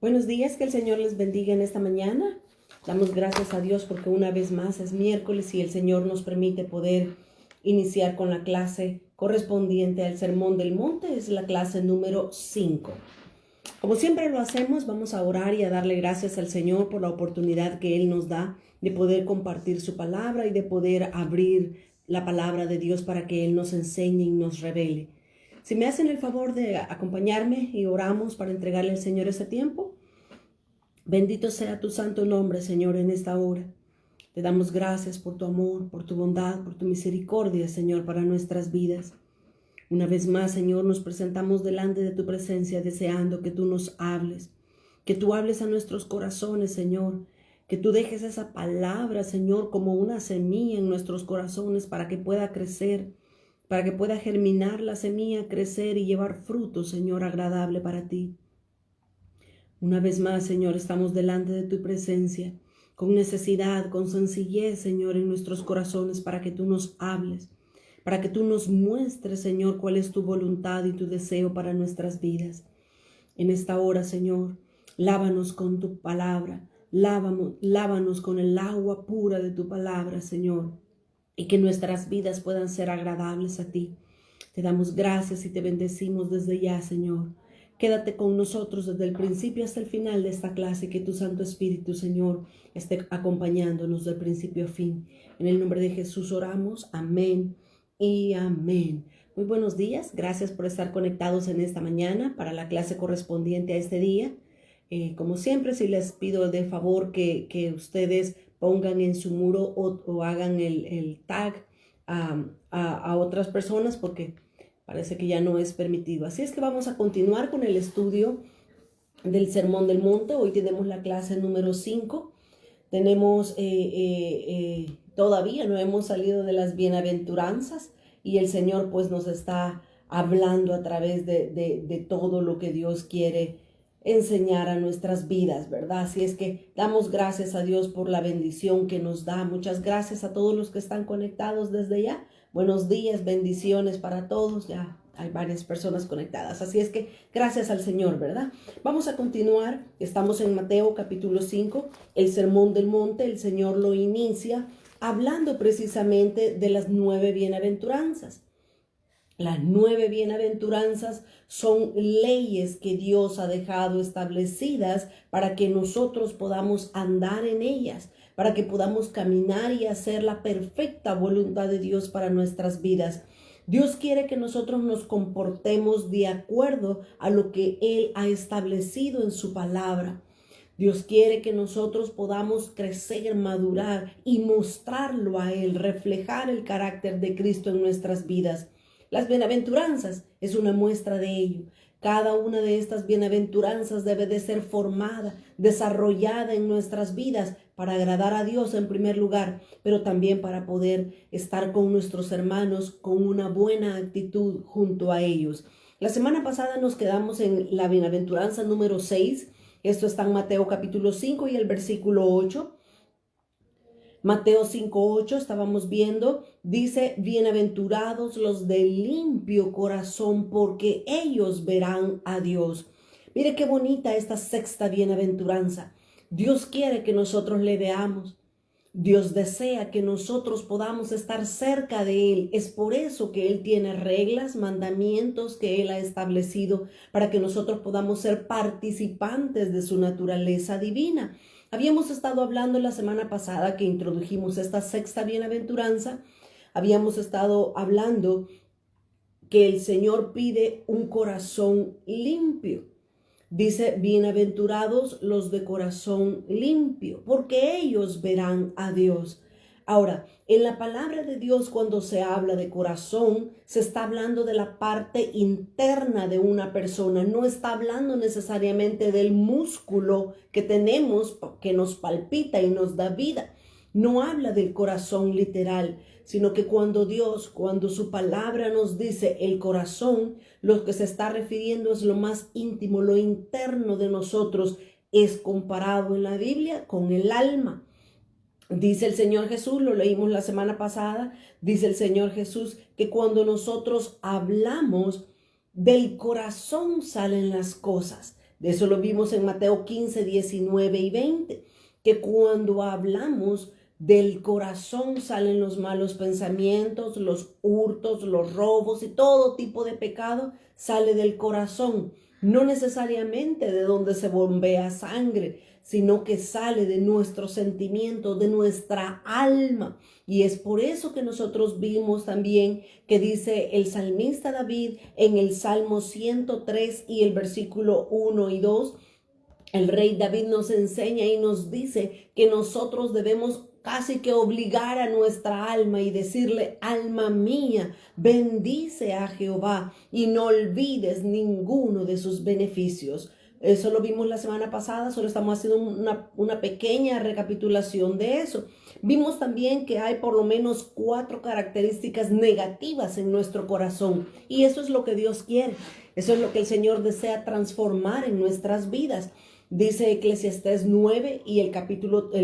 Buenos días, que el Señor les bendiga en esta mañana. Damos gracias a Dios porque una vez más es miércoles y el Señor nos permite poder iniciar con la clase correspondiente al Sermón del Monte. Es la clase número 5. Como siempre lo hacemos, vamos a orar y a darle gracias al Señor por la oportunidad que Él nos da de poder compartir su palabra y de poder abrir la palabra de Dios para que Él nos enseñe y nos revele. Si me hacen el favor de acompañarme y oramos para entregarle al Señor ese tiempo. Bendito sea tu santo nombre, Señor, en esta hora. Te damos gracias por tu amor, por tu bondad, por tu misericordia, Señor, para nuestras vidas. Una vez más, Señor, nos presentamos delante de tu presencia deseando que tú nos hables, que tú hables a nuestros corazones, Señor, que tú dejes esa palabra, Señor, como una semilla en nuestros corazones para que pueda crecer, para que pueda germinar la semilla, crecer y llevar fruto, Señor, agradable para ti. Una vez más, Señor, estamos delante de tu presencia, con necesidad, con sencillez, Señor, en nuestros corazones, para que tú nos hables, para que tú nos muestres, Señor, cuál es tu voluntad y tu deseo para nuestras vidas. En esta hora, Señor, lávanos con tu palabra, lávanos con el agua pura de tu palabra, Señor, y que nuestras vidas puedan ser agradables a ti. Te damos gracias y te bendecimos desde ya, Señor. Quédate con nosotros desde el principio hasta el final de esta clase, que tu Santo Espíritu, Señor, esté acompañándonos del principio a fin. En el nombre de Jesús oramos. Amén y amén. Muy buenos días. Gracias por estar conectados en esta mañana para la clase correspondiente a este día. Como siempre, sí les pido de favor que ustedes pongan en su muro o hagan el tag a otras personas, porque parece que ya no es permitido. Así es que vamos a continuar con el estudio del Sermón del Monte. Hoy tenemos la clase número 5. Tenemos, todavía no hemos salido de las bienaventuranzas y el Señor pues nos está hablando a través de todo lo que Dios quiere enseñar a nuestras vidas, ¿verdad? Así es que damos gracias a Dios por la bendición que nos da. Muchas gracias a todos los que están conectados desde ya. Buenos días, bendiciones para todos. Ya hay varias personas conectadas. Así es que gracias al Señor, ¿verdad? Vamos a continuar. Estamos en Mateo capítulo 5, el Sermón del Monte. El Señor lo inicia hablando precisamente de las 9 bienaventuranzas. Las 9 bienaventuranzas son leyes que Dios ha dejado establecidas para que nosotros podamos andar en ellas, para que podamos caminar y hacer la perfecta voluntad de Dios para nuestras vidas. Dios quiere que nosotros nos comportemos de acuerdo a lo que Él ha establecido en su palabra. Dios quiere que nosotros podamos crecer, madurar y mostrarlo a Él, reflejar el carácter de Cristo en nuestras vidas. Las bienaventuranzas es una muestra de ello. Cada una de estas bienaventuranzas debe de ser formada, desarrollada en nuestras vidas para agradar a Dios en primer lugar, pero también para poder estar con nuestros hermanos con una buena actitud junto a ellos. La semana pasada nos quedamos en la bienaventuranza número 6. Esto está en Mateo capítulo 5 y el versículo 8. Mateo 5:8 estábamos viendo, dice: bienaventurados los de limpio corazón, porque ellos verán a Dios. Mire qué bonita esta sexta bienaventuranza. Dios quiere que nosotros le veamos. Dios desea que nosotros podamos estar cerca de Él. Es por eso que Él tiene reglas, mandamientos que Él ha establecido para que nosotros podamos ser participantes de su naturaleza divina. Habíamos estado hablando la semana pasada que introdujimos esta sexta bienaventuranza. Habíamos estado hablando que el Señor pide un corazón limpio. Dice: bienaventurados los de corazón limpio, porque ellos verán a Dios. Ahora, en la palabra de Dios, cuando se habla de corazón, se está hablando de la parte interna de una persona. No está hablando necesariamente del músculo que tenemos, que nos palpita y nos da vida. No habla del corazón literal, sino que cuando su palabra nos dice el corazón, lo que se está refiriendo es lo más íntimo, lo interno de nosotros. Es comparado en la Biblia con el alma. Dice el Señor Jesús, lo leímos la semana pasada, dice el Señor Jesús que cuando nosotros hablamos, del corazón salen las cosas. De eso lo vimos en Mateo 15, 19 y 20, que cuando hablamos del corazón salen los malos pensamientos, los hurtos, los robos y todo tipo de pecado sale del corazón. No necesariamente de donde se bombea sangre, sino que sale de nuestros sentimientos, de nuestra alma. Y es por eso que nosotros vimos también que dice el salmista David en el Salmo 103 y el versículo 1 y 2, el rey David nos enseña y nos dice que nosotros debemos casi que obligar a nuestra alma y decirle: alma mía, bendice a Jehová y no olvides ninguno de sus beneficios. Eso lo vimos la semana pasada, solo estamos haciendo una pequeña recapitulación de eso. Vimos también que hay por lo menos 4 características negativas en nuestro corazón, y eso es lo que Dios quiere. Eso es lo que el Señor desea transformar en nuestras vidas. Dice Eclesiastés 9 y el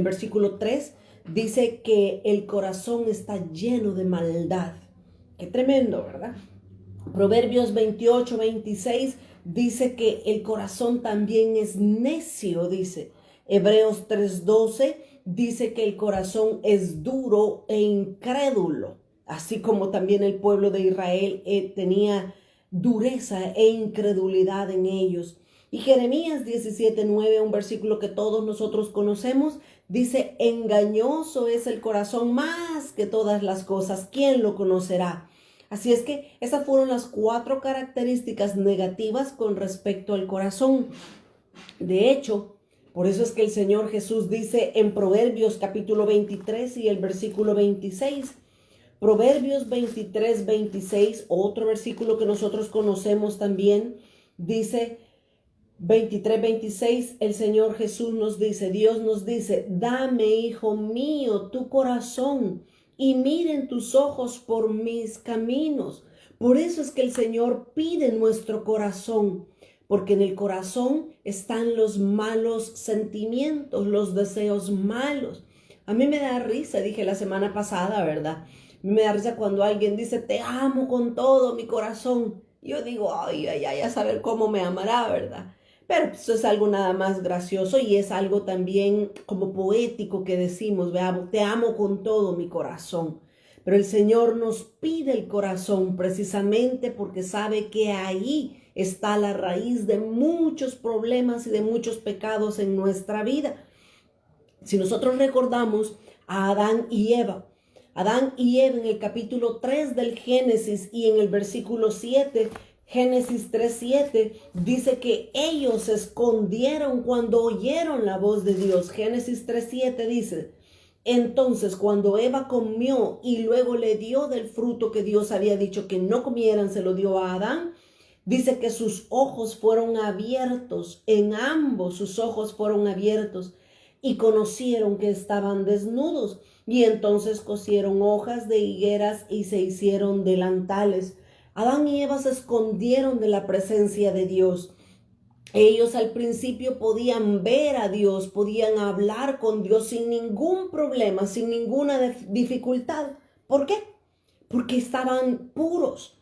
versículo 3, dice que el corazón está lleno de maldad. Qué tremendo, ¿verdad? Proverbios 28, 26 dice que el corazón también es necio, dice. Hebreos 3:12 dice que el corazón es duro e incrédulo, así como también el pueblo de Israel tenía dureza e incredulidad en ellos. Y Jeremías 17:9, un versículo que todos nosotros conocemos, dice: engañoso es el corazón más que todas las cosas, ¿quién lo conocerá? Así es que esas fueron las 4 características negativas con respecto al corazón. De hecho, por eso es que el Señor Jesús dice en Proverbios capítulo 23 y el versículo 26, Proverbios 23, 26, otro versículo que nosotros conocemos también, dice 23, 26, el Señor Jesús nos dice, Dios nos dice: dame, hijo mío, tu corazón, y miren tus ojos por mis caminos. Por eso es que el Señor pide nuestro corazón, porque en el corazón están los malos sentimientos, los deseos malos. A mí me da risa, dije la semana pasada, ¿verdad? Me da risa cuando alguien dice: te amo con todo mi corazón. Yo digo: ay, a saber cómo me amará, ¿verdad? Pero eso es algo nada más gracioso y es algo también como poético que decimos: veamos, te amo con todo mi corazón. Pero el Señor nos pide el corazón precisamente porque sabe que ahí está la raíz de muchos problemas y de muchos pecados en nuestra vida. Si nosotros recordamos a Adán y Eva en el capítulo 3 del Génesis y en el versículo 7, Génesis 3:7, dice que ellos se escondieron cuando oyeron la voz de Dios. Génesis 3:7 dice: entonces cuando Eva comió y luego le dio del fruto que Dios había dicho que no comieran, se lo dio a Adán, dice que sus ojos fueron abiertos, en ambos sus ojos fueron abiertos, y conocieron que estaban desnudos, y entonces cosieron hojas de higueras y se hicieron delantales. Adán y Eva se escondieron de la presencia de Dios. Ellos al principio podían ver a Dios, podían hablar con Dios sin ningún problema, sin ninguna dificultad. ¿Por qué? Porque estaban puros,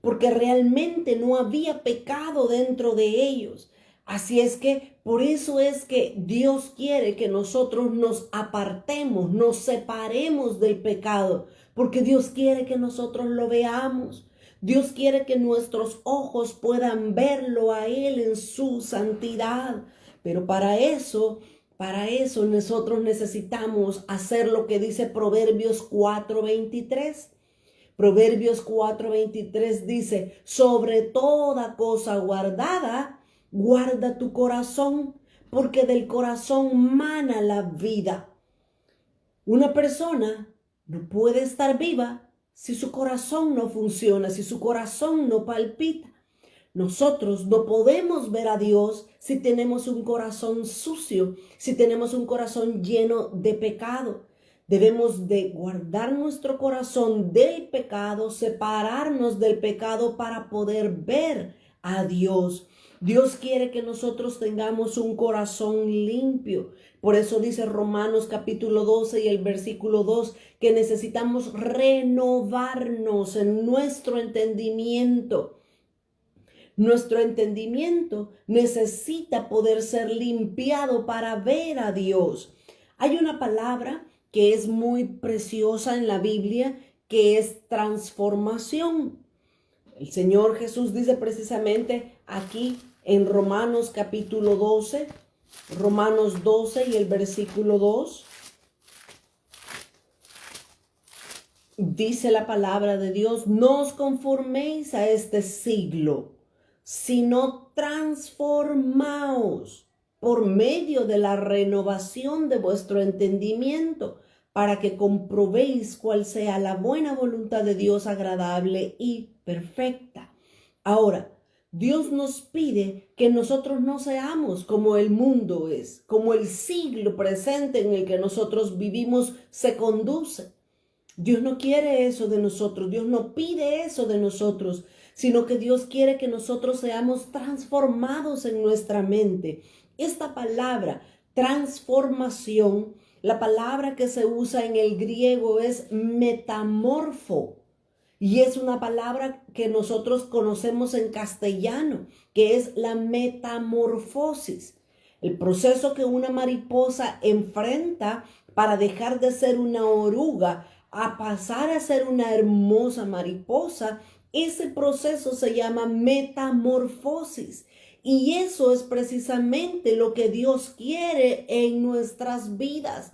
porque realmente no había pecado dentro de ellos. Así es que por eso es que Dios quiere que nosotros nos apartemos, nos separemos del pecado, porque Dios quiere que nosotros lo veamos. Dios quiere que nuestros ojos puedan verlo a Él en su santidad. Pero para eso nosotros necesitamos hacer lo que dice Proverbios 4:23. Proverbios 4:23 dice: sobre toda cosa guardada, guarda tu corazón, porque del corazón mana la vida. Una persona no puede estar viva si su corazón no funciona, si su corazón no palpita. Nosotros no podemos ver a Dios si tenemos un corazón sucio, si tenemos un corazón lleno de pecado. Debemos de guardar nuestro corazón del pecado, separarnos del pecado para poder ver a Dios. Dios quiere que nosotros tengamos un corazón limpio. Por eso dice Romanos capítulo 12 y el versículo 2 que necesitamos renovarnos en nuestro entendimiento. Nuestro entendimiento necesita poder ser limpiado para ver a Dios. Hay una palabra que es muy preciosa en la Biblia, que es transformación. El Señor Jesús dice precisamente aquí en Romanos capítulo 12, Romanos 12 y el versículo 2. Dice la palabra de Dios: no os conforméis a este siglo, sino transformaos por medio de la renovación de vuestro entendimiento, para que comprobéis cuál sea la buena voluntad de Dios, agradable y perfecta. Ahora, Dios nos pide que nosotros no seamos como el mundo es, como el siglo presente en el que nosotros vivimos se conduce. Dios no quiere eso de nosotros, Dios no pide eso de nosotros, sino que Dios quiere que nosotros seamos transformados en nuestra mente. Esta palabra, transformación, la palabra que se usa en el griego es metamorfo, y es una palabra que nosotros conocemos en castellano, que es la metamorfosis. El proceso que una mariposa enfrenta para dejar de ser una oruga a pasar a ser una hermosa mariposa, ese proceso se llama metamorfosis. Y eso es precisamente lo que Dios quiere en nuestras vidas.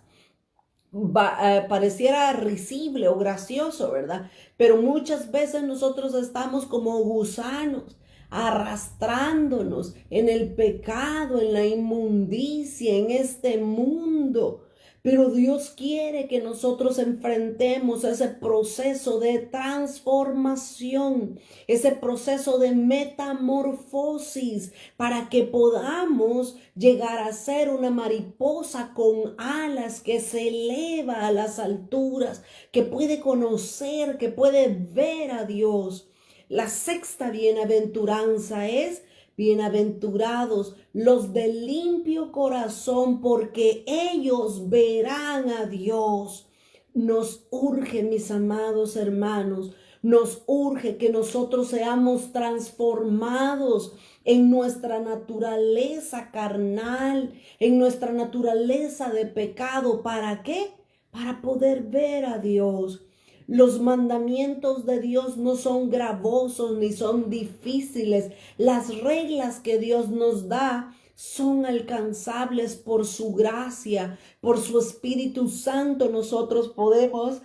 Pareciera risible o gracioso, ¿verdad? Pero muchas veces nosotros estamos como gusanos, arrastrándonos en el pecado, en la inmundicia, en este mundo. Pero Dios quiere que nosotros enfrentemos ese proceso de transformación, ese proceso de metamorfosis, para que podamos llegar a ser una mariposa con alas que se eleva a las alturas, que puede conocer, que puede ver a Dios. La sexta bienaventuranza es: bienaventurados los de limpio corazón, porque ellos verán a Dios. Nos urge, mis amados hermanos, nos urge que nosotros seamos transformados en nuestra naturaleza carnal, en nuestra naturaleza de pecado. ¿Para qué? Para poder ver a Dios. Los mandamientos de Dios no son gravosos ni son difíciles. Las reglas que Dios nos da son alcanzables por su gracia, por su Espíritu Santo. Nosotros podemos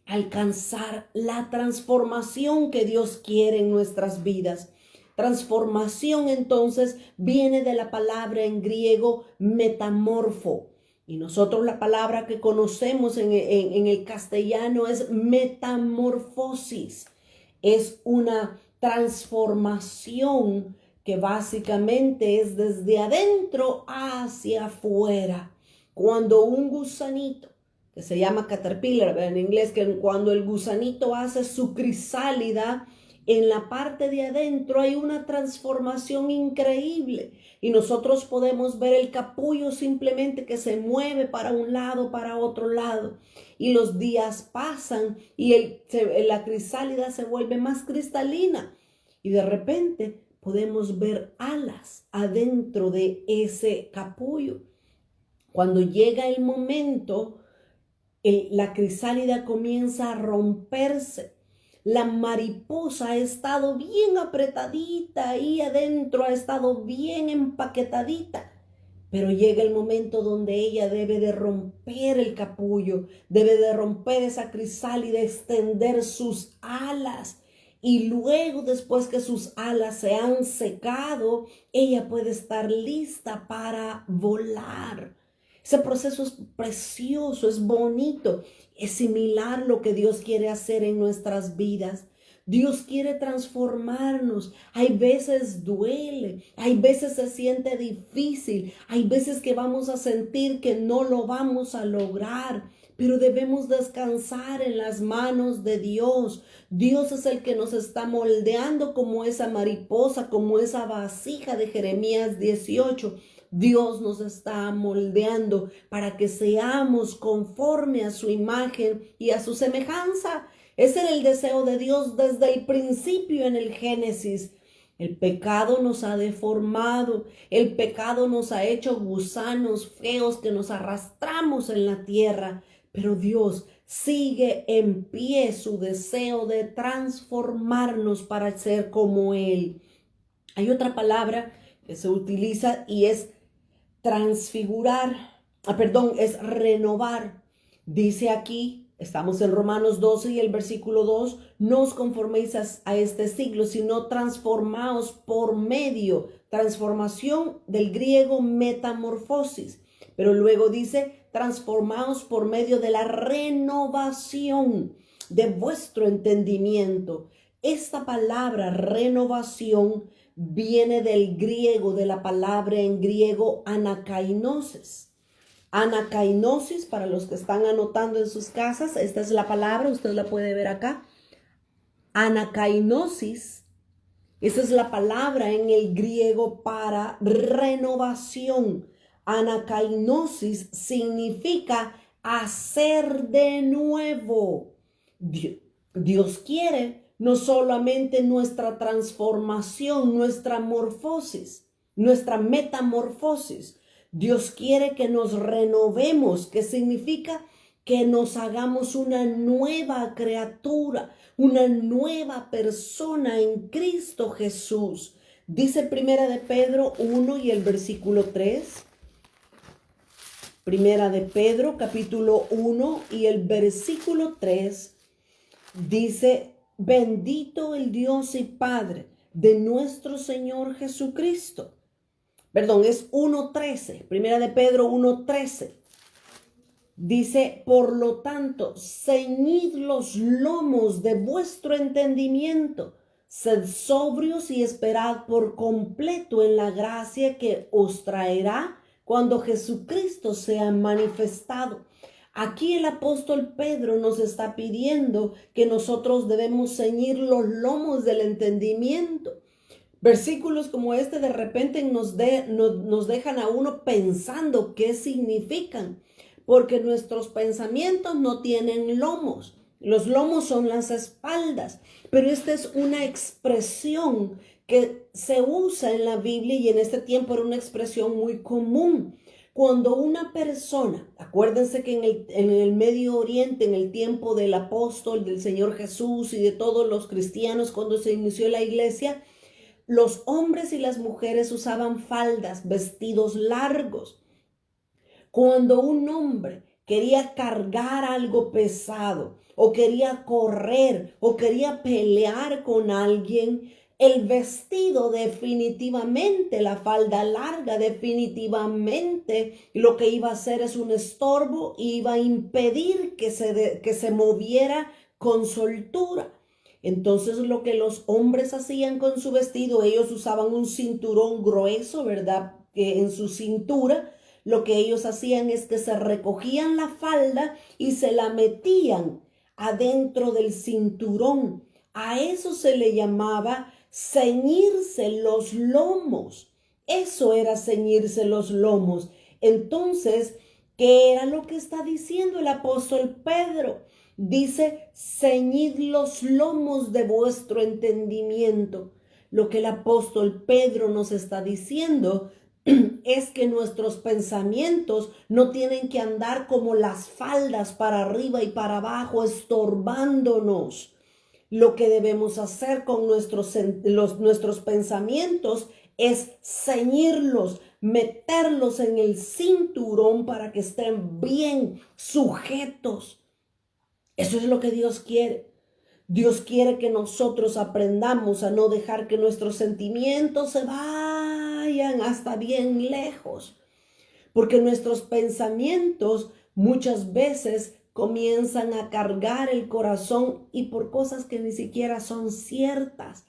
alcanzar la transformación que Dios quiere en nuestras vidas. Transformación entonces viene de la palabra en griego metamorfo. Y nosotros la palabra que conocemos en el castellano es metamorfosis. Es una transformación que básicamente es desde adentro hacia afuera. Cuando un gusanito, que se llama caterpillar en inglés, que cuando el gusanito hace su crisálida, en la parte de adentro hay una transformación increíble. Y nosotros podemos ver el capullo simplemente que se mueve para un lado, para otro lado. Y los días pasan y la crisálida se vuelve más cristalina. Y de repente podemos ver alas adentro de ese capullo. Cuando llega el momento, la crisálida comienza a romperse. La mariposa ha estado bien apretadita ahí adentro, ha estado bien empaquetadita, pero llega el momento donde ella debe de romper el capullo, debe de romper esa crisálida, extender sus alas, y luego, después que sus alas se han secado, ella puede estar lista para volar. Ese proceso es precioso, es bonito, es similar a lo que Dios quiere hacer en nuestras vidas. Dios quiere transformarnos. Hay veces duele, hay veces se siente difícil, hay veces que vamos a sentir que no lo vamos a lograr, pero debemos descansar en las manos de Dios. Dios es el que nos está moldeando como esa mariposa, como esa vasija de Jeremías 18. Dios nos está moldeando para que seamos conforme a su imagen y a su semejanza. Ese era el deseo de Dios desde el principio en el Génesis. El pecado nos ha deformado, el pecado nos ha hecho gusanos feos que nos arrastramos en la tierra, pero Dios sigue en pie su deseo de transformarnos para ser como Él. Hay otra palabra que se utiliza y es es renovar. Dice aquí, estamos en Romanos 12 y el versículo 2, no os conforméis a este siglo, sino transformaos por medio, transformación del griego metamorfosis, pero luego dice, transformaos por medio de la renovación de vuestro entendimiento. Esta palabra renovación viene del griego, de la palabra en griego anakainosis. Anakainosis, para los que están anotando en sus casas, esta es la palabra, usted la puede ver acá. Anakainosis, esa es la palabra en el griego para renovación. Anakainosis significa hacer de nuevo. Dios quiere no solamente nuestra transformación, nuestra morfosis, nuestra metamorfosis. Dios quiere que nos renovemos, que significa que nos hagamos una nueva criatura, una nueva persona en Cristo Jesús. Dice Primera de Pedro 1 y el versículo 3. Primera de Pedro capítulo 1 y el versículo 3 dice: bendito el Dios y Padre de nuestro Señor Jesucristo. Perdón, es 1:13, Primera de Pedro 1:13. Dice, por lo tanto, ceñid los lomos de vuestro entendimiento, sed sobrios y esperad por completo en la gracia que os traerá cuando Jesucristo sea manifestado. Aquí el apóstol Pedro nos está pidiendo que nosotros debemos ceñir los lomos del entendimiento. Versículos como este de repente nos dejan a uno pensando qué significan, porque nuestros pensamientos no tienen lomos. Los lomos son las espaldas, pero esta es una expresión que se usa en la Biblia y en este tiempo era una expresión muy común. Cuando una persona, acuérdense que en el Medio Oriente, en el tiempo del apóstol, del Señor Jesús y de todos los cristianos, cuando se inició la iglesia, los hombres y las mujeres usaban faldas, vestidos largos. Cuando un hombre quería cargar algo pesado, o quería correr, o quería pelear con alguien, el vestido definitivamente, la falda larga definitivamente, lo que iba a hacer es un estorbo, iba a impedir que se moviera con soltura. Entonces lo que los hombres hacían con su vestido, ellos usaban un cinturón grueso, ¿verdad? Que en su cintura, lo que ellos hacían es que se recogían la falda y se la metían adentro del cinturón. A eso se le llamaba ceñirse los lomos. Eso era ceñirse los lomos. Entonces, ¿qué era lo que está diciendo el apóstol Pedro? Dice, ceñid los lomos de vuestro entendimiento. Lo que el apóstol Pedro nos está diciendo es que nuestros pensamientos no tienen que andar como las faldas para arriba y para abajo, estorbándonos. Lo que debemos hacer con nuestros pensamientos es ceñirlos, meterlos en el cinturón para que estén bien sujetos. Eso es lo que Dios quiere. Dios quiere que nosotros aprendamos a no dejar que nuestros sentimientos se vayan hasta bien lejos, porque nuestros pensamientos muchas veces comienzan a cargar el corazón y por cosas que ni siquiera son ciertas,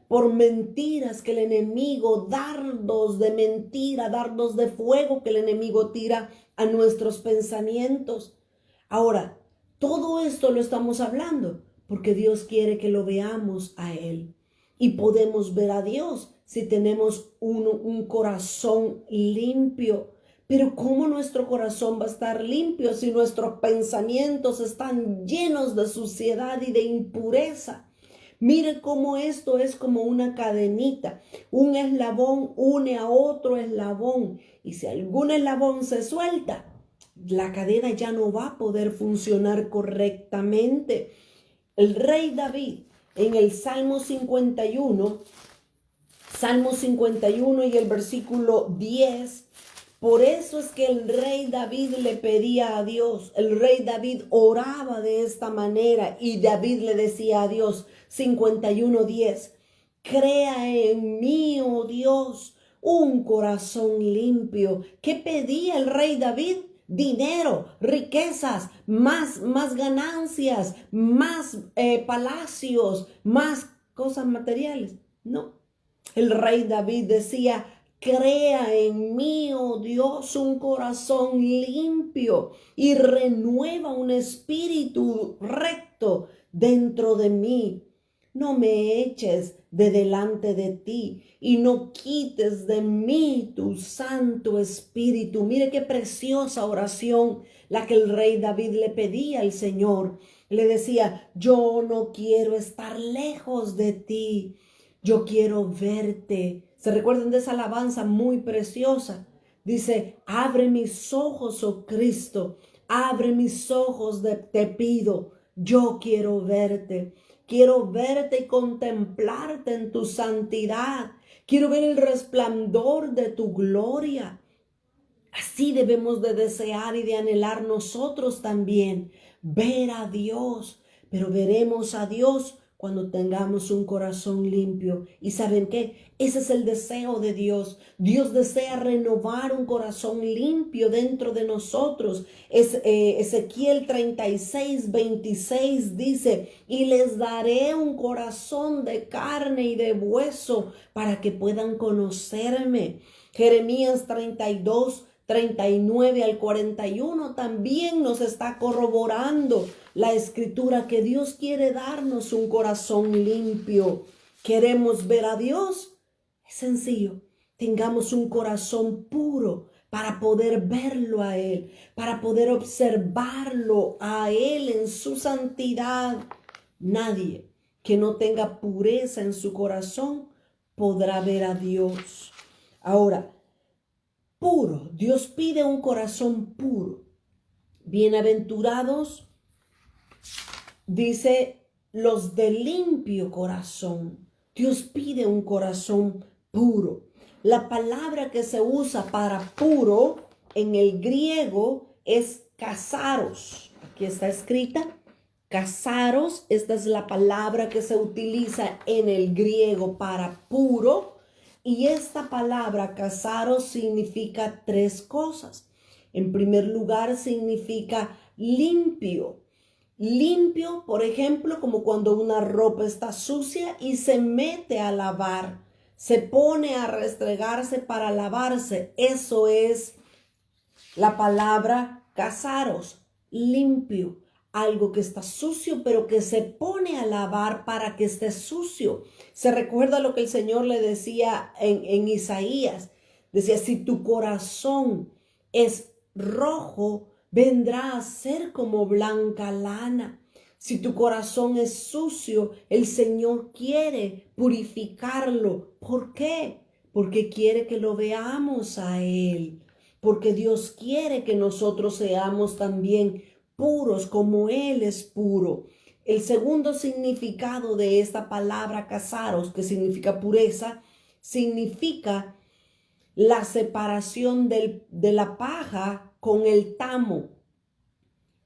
por mentiras que el enemigo, dardos de mentira, dardos de fuego que el enemigo tira a nuestros pensamientos. Ahora, todo esto lo estamos hablando porque Dios quiere que lo veamos a Él. Y podemos ver a Dios si tenemos un corazón limpio. Pero ¿cómo nuestro corazón va a estar limpio si nuestros pensamientos están llenos de suciedad y de impureza? Mire cómo esto es como una cadenita. Un eslabón une a otro eslabón. Y si algún eslabón se suelta, la cadena ya no va a poder funcionar correctamente. El rey David en el Salmo 51 y el versículo 10, por eso es que el rey David le pedía a Dios, el rey David oraba de esta manera y David le decía a Dios, 51:10, crea en mí, oh Dios, un corazón limpio. ¿Qué pedía el rey David? Dinero, riquezas, más ganancias, más palacios, más cosas materiales. No, el rey David decía, crea en mí, oh Dios, un corazón limpio y renueva un espíritu recto dentro de mí. No me eches de delante de ti y no quites de mí tu Santo Espíritu. Mire qué preciosa oración la que el rey David le pedía al Señor. Le decía, yo no quiero estar lejos de ti. Yo quiero verte. ¿Se recuerdan de esa alabanza muy preciosa? Dice, abre mis ojos, oh Cristo. Abre mis ojos, te pido. Yo quiero verte. Quiero verte y contemplarte en tu santidad. Quiero ver el resplandor de tu gloria. Así debemos de desear y de anhelar nosotros también. Ver a Dios. Pero veremos a Dios cuando tengamos un corazón limpio. ¿Y saben qué? Ese es el deseo de Dios. Dios desea renovar un corazón limpio dentro de nosotros. Ezequiel 36:26 dice, y les daré un corazón de carne y de hueso para que puedan conocerme. Jeremías 39 al 41 también nos está corroborando la escritura que Dios quiere darnos un corazón limpio. ¿Queremos ver a Dios? Es sencillo. Tengamos un corazón puro para poder verlo a Él, para poder observarlo a Él en su santidad. Nadie que no tenga pureza en su corazón podrá ver a Dios. Ahora, puro. Dios pide un corazón puro. Bienaventurados, dice, los de limpio corazón. Dios pide un corazón puro. La palabra que se usa para puro en el griego es kasaros. Aquí está escrita. Kasaros, esta es la palabra que se utiliza en el griego para puro. Y esta palabra kasaros significa tres cosas. En primer lugar, significa limpio. Limpio, por ejemplo, como cuando una ropa está sucia y se mete a lavar, se pone a restregarse para lavarse. Eso es la palabra kasaros, limpio. Algo que está sucio, pero que se pone a lavar para que esté sucio. Se recuerda lo que el Señor le decía en Isaías. Decía, si tu corazón es rojo, vendrá a ser como blanca lana. Si tu corazón es sucio, el Señor quiere purificarlo. ¿Por qué? Porque quiere que lo veamos a Él. Porque Dios quiere que nosotros seamos también puros como Él es puro. El segundo significado de esta palabra kasaros, que significa pureza, significa la separación de la paja con el tamo.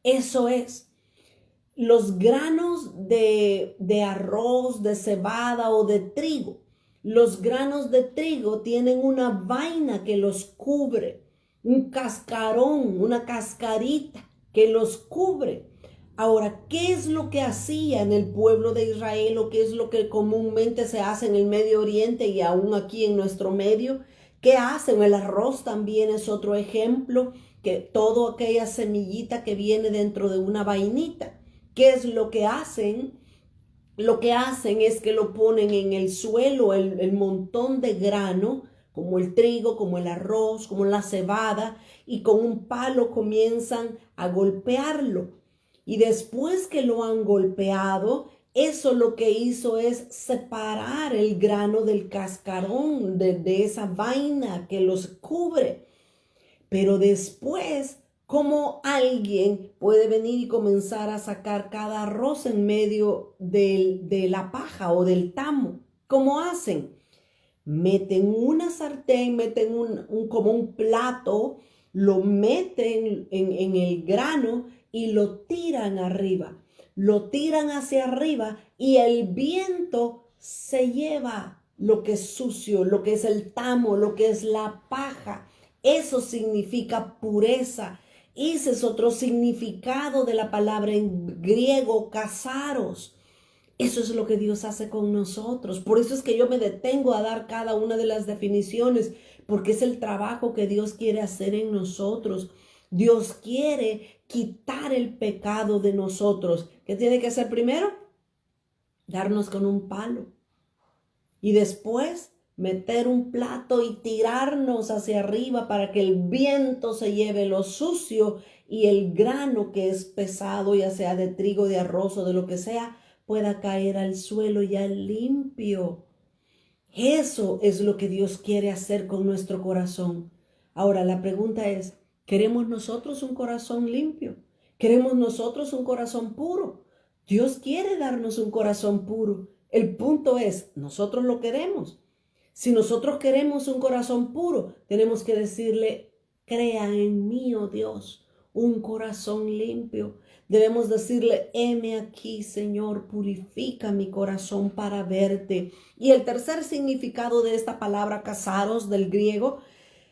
Eso es, los granos de arroz, de cebada o de trigo. Los granos de trigo tienen una vaina que los cubre, un cascarón, una cascarita que los cubre. Ahora, ¿qué es lo que hacía en el pueblo de Israel o qué es lo que comúnmente se hace en el Medio Oriente y aún aquí en nuestro medio? ¿Qué hacen? El arroz también es otro ejemplo, que toda aquella semillita que viene dentro de una vainita. ¿Qué es lo que hacen? Lo que hacen es que lo ponen en el suelo, el montón de grano, como el trigo, como el arroz, como la cebada, y con un palo comienzan a golpearlo. Y después que lo han golpeado, Eso lo que hizo es separar el grano del cascarón, de esa vaina que los cubre. Pero después, ¿cómo alguien puede venir y comenzar a sacar cada arroz en medio de la paja o del tamo? ¿Cómo hacen? Meten una sartén, meten como un plato, lo meten en el grano y lo tiran arriba. Lo tiran hacia arriba y el viento se lleva lo que es sucio, lo que es el tamo, lo que es la paja. Eso significa pureza. Ese es otro significado de la palabra en griego, kasaros. Eso es lo que Dios hace con nosotros. Por eso es que yo me detengo a dar cada una de las definiciones, porque es el trabajo que Dios quiere hacer en nosotros. Dios quiere quitar el pecado de nosotros. ¿Qué tiene que hacer primero? Darnos con un palo. Y después meter un plato y tirarnos hacia arriba para que el viento se lleve lo sucio y el grano que es pesado, ya sea de trigo, de arroz o de lo que sea, pueda caer al suelo ya limpio. Eso es lo que Dios quiere hacer con nuestro corazón. Ahora la pregunta es, ¿queremos nosotros un corazón limpio? ¿Queremos nosotros un corazón puro? Dios quiere darnos un corazón puro. El punto es, ¿nosotros lo queremos? Si nosotros queremos un corazón puro, tenemos que decirle, crea en mí, oh Dios, un corazón limpio. Debemos decirle, heme aquí, Señor, purifica mi corazón para verte. Y el tercer significado de esta palabra kasaros del griego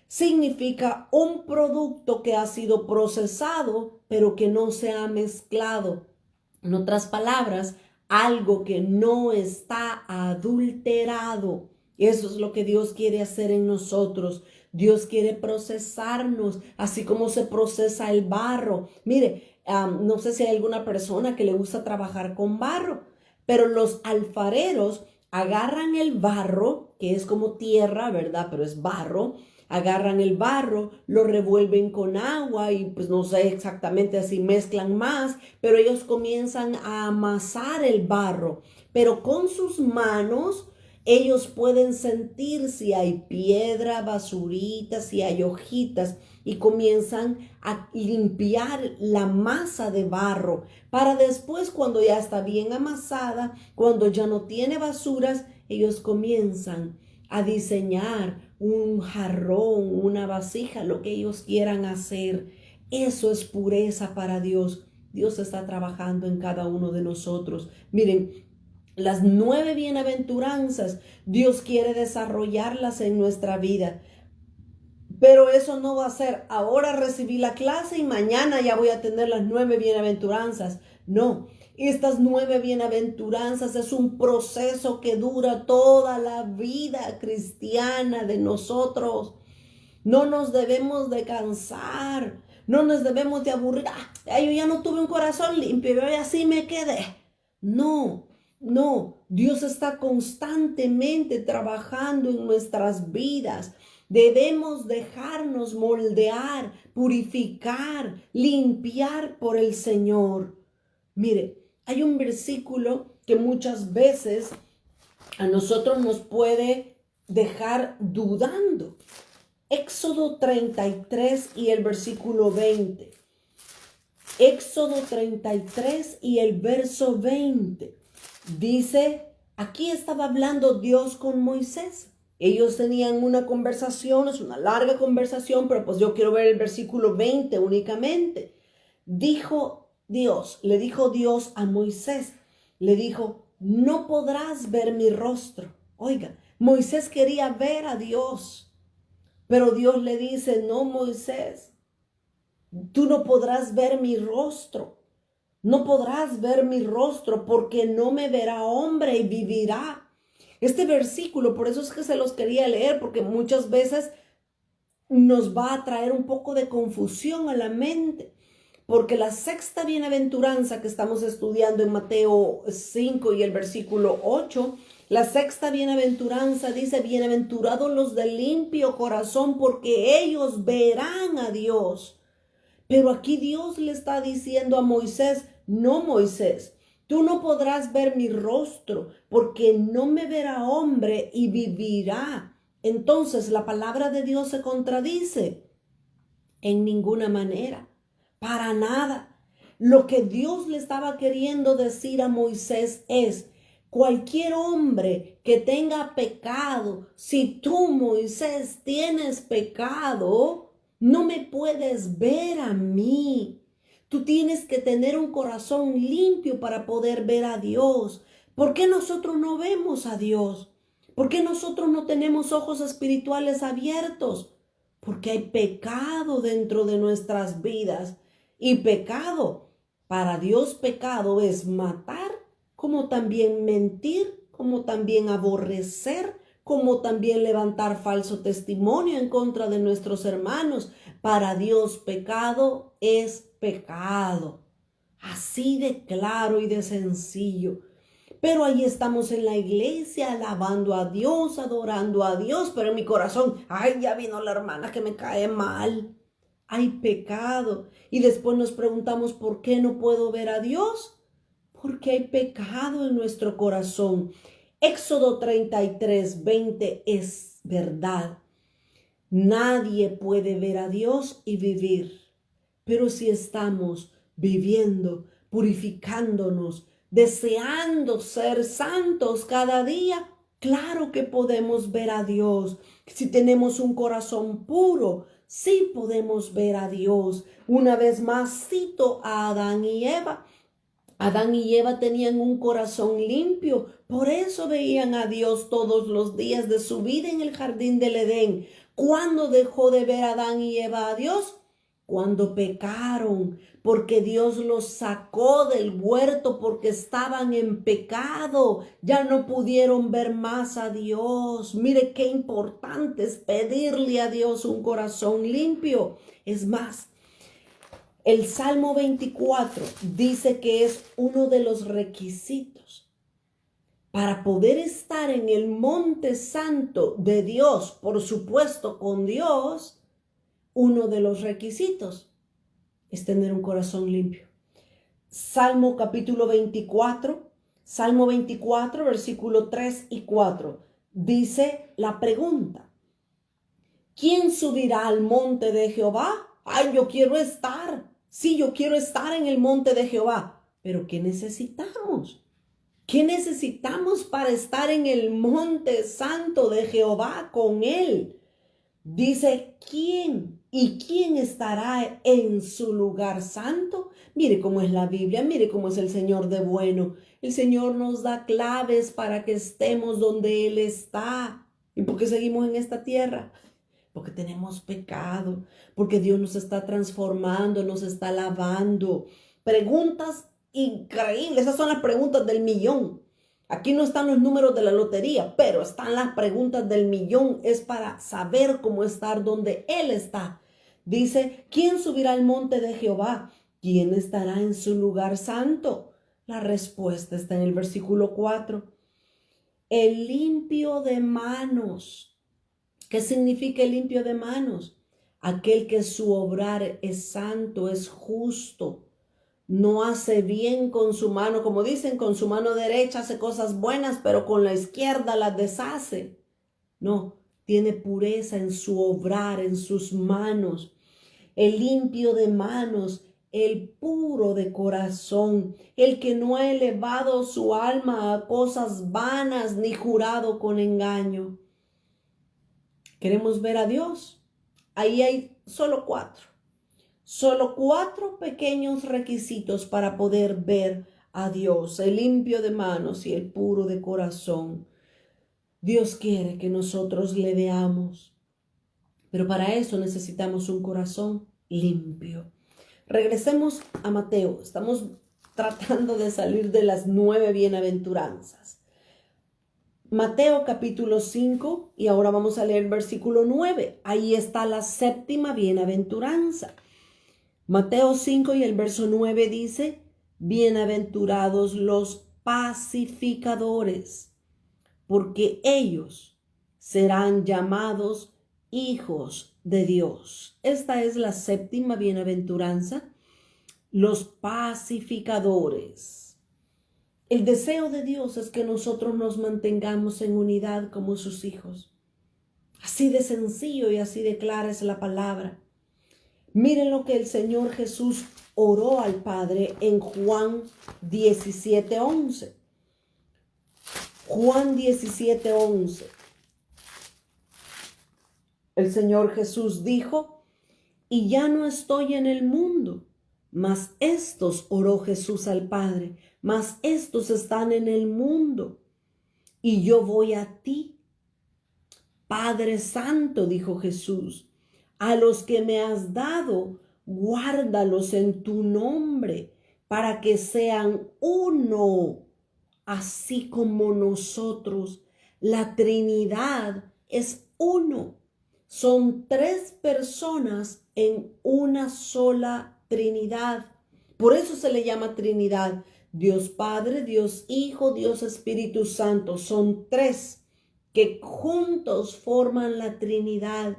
significa un producto que ha sido procesado, pero que no se ha mezclado. En otras palabras, algo que no está adulterado. Eso es lo que Dios quiere hacer en nosotros. Dios quiere procesarnos, así como se procesa el barro. Mire, no sé si hay alguna persona que le gusta trabajar con barro, pero los alfareros agarran el barro, que es como tierra, ¿verdad? Pero es barro. Agarran el barro, lo revuelven con agua y pues no sé exactamente si mezclan más, pero ellos comienzan a amasar el barro. Pero con sus manos ellos pueden sentir si hay piedra, basurita, si hay hojitas y comienzan a limpiar la masa de barro para después, cuando ya está bien amasada, cuando ya no tiene basuras, ellos comienzan a diseñar un jarrón, una vasija, lo que ellos quieran hacer. Eso es pureza para Dios. Dios está trabajando en cada uno de nosotros. Miren, las 9 bienaventuranzas, Dios quiere desarrollarlas en nuestra vida. Pero eso no va a ser, ahora recibí la clase y mañana ya voy a tener las 9 bienaventuranzas. No, estas 9 bienaventuranzas es un proceso que dura toda la vida cristiana de nosotros. No nos debemos de cansar, no nos debemos de aburrir. Yo ya no tuve un corazón limpio, yo ya así me quedé. No, Dios está constantemente trabajando en nuestras vidas. Debemos dejarnos moldear, purificar, limpiar por el Señor. Mire, hay un versículo que muchas veces a nosotros nos puede dejar dudando. Éxodo 33 y el versículo 20. Éxodo 33 y el verso 20. Dice, aquí estaba hablando Dios con Moisés. Ellos tenían una conversación, es una larga conversación, pero pues yo quiero ver el versículo 20 únicamente. Le dijo Dios a Moisés, le dijo, no podrás ver mi rostro. Oiga, Moisés quería ver a Dios, pero Dios le dice, no, Moisés, tú no podrás ver mi rostro. No podrás ver mi rostro porque no me verá hombre y vivirá. Este versículo, por eso es que se los quería leer, porque muchas veces nos va a traer un poco de confusión a la mente. Porque la sexta bienaventuranza que estamos estudiando en Mateo 5 y el versículo 8, la sexta bienaventuranza dice, bienaventurados los de limpio corazón, porque ellos verán a Dios. Pero aquí Dios le está diciendo a Moisés, no, Moisés, Tú no podrás ver mi rostro, porque no me verá hombre y vivirá. Entonces la palabra de Dios se contradice. En ninguna manera, para nada. Lo que Dios le estaba queriendo decir a Moisés es: cualquier hombre que tenga pecado, si tú, Moisés, tienes pecado, no me puedes ver a mí. Tú tienes que tener un corazón limpio para poder ver a Dios. ¿Por qué nosotros no vemos a Dios? ¿Por qué nosotros no tenemos ojos espirituales abiertos? Porque hay pecado dentro de nuestras vidas. Y pecado, para Dios pecado es matar, como también mentir, como también aborrecer, como también levantar falso testimonio en contra de nuestros hermanos. Para Dios pecado es pecado. Así de claro y de sencillo. Pero ahí estamos en la iglesia, alabando a Dios, adorando a Dios, pero en mi corazón, ay, ya vino la hermana que me cae mal. Hay pecado. Y después nos preguntamos, ¿por qué no puedo ver a Dios? Porque hay pecado en nuestro corazón. Éxodo 33:20 es verdad. Nadie puede ver a Dios y vivir. Pero si estamos viviendo, purificándonos, deseando ser santos cada día, claro que podemos ver a Dios. Si tenemos un corazón puro, sí podemos ver a Dios. Una vez más cito a Adán y Eva. Adán y Eva tenían un corazón limpio, por eso veían a Dios todos los días de su vida en el jardín del Edén. ¿Cuándo dejó de ver Adán y Eva a Dios? Cuando pecaron, porque Dios los sacó del huerto porque estaban en pecado. Ya no pudieron ver más a Dios. Mire qué importante es pedirle a Dios un corazón limpio. Es más, el Salmo 24 dice que es uno de los requisitos para poder estar en el monte santo de Dios, por supuesto con Dios. Uno de los requisitos es tener un corazón limpio. Salmo 24, versículo 3 y 4, dice la pregunta: ¿quién subirá al monte de Jehová? Ay, yo quiero estar. Sí, yo quiero estar en el monte de Jehová. Pero ¿qué necesitamos? ¿Qué necesitamos para estar en el monte santo de Jehová con Él? Dice, ¿quién? ¿Y quién estará en su lugar santo? Mire cómo es la Biblia, mire cómo es el Señor de bueno. El Señor nos da claves para que estemos donde Él está. ¿Y por qué seguimos en esta tierra? Porque tenemos pecado, porque Dios nos está transformando, nos está lavando. Preguntas increíbles, esas son las preguntas del millón. Aquí no están los números de la lotería, pero están las preguntas del millón. Es para saber cómo estar donde Él está. Dice, ¿quién subirá al monte de Jehová? ¿Quién estará en su lugar santo? La respuesta está en el versículo 4. El limpio de manos. ¿Qué significa el limpio de manos? Aquel que su obrar es santo, es justo. No hace bien con su mano, como dicen, con su mano derecha hace cosas buenas, pero con la izquierda las deshace. No, tiene pureza en su obrar, en sus manos. El limpio de manos, el puro de corazón, el que no ha elevado su alma a cosas vanas ni jurado con engaño. ¿Queremos ver a Dios? Ahí hay solo cuatro pequeños requisitos para poder ver a Dios: el limpio de manos y el puro de corazón. Dios quiere que nosotros le veamos, pero para eso necesitamos un corazón limpio. Regresemos a Mateo. Estamos tratando de salir de las 9 bienaventuranzas. Mateo capítulo 5, y ahora vamos a leer el versículo 9. Ahí está la séptima bienaventuranza. Mateo 5 y el verso 9 dice: bienaventurados los pacificadores, porque ellos serán llamados hijos de Dios. Esta es la séptima bienaventuranza, los pacificadores. El deseo de Dios es que nosotros nos mantengamos en unidad como sus hijos. Así de sencillo y así de clara es la palabra. Miren lo que el Señor Jesús oró al Padre en Juan 17:11. Juan 17:11. El Señor Jesús dijo, y ya no estoy en el mundo, mas estos, oró Jesús al Padre, mas estos están en el mundo, y yo voy a ti. Padre Santo, dijo Jesús, a los que me has dado, guárdalos en tu nombre, para que sean uno, así como nosotros. La Trinidad es uno. Son tres personas en una sola Trinidad. Por eso se le llama Trinidad. Dios Padre, Dios Hijo, Dios Espíritu Santo. Son tres que juntos forman la Trinidad.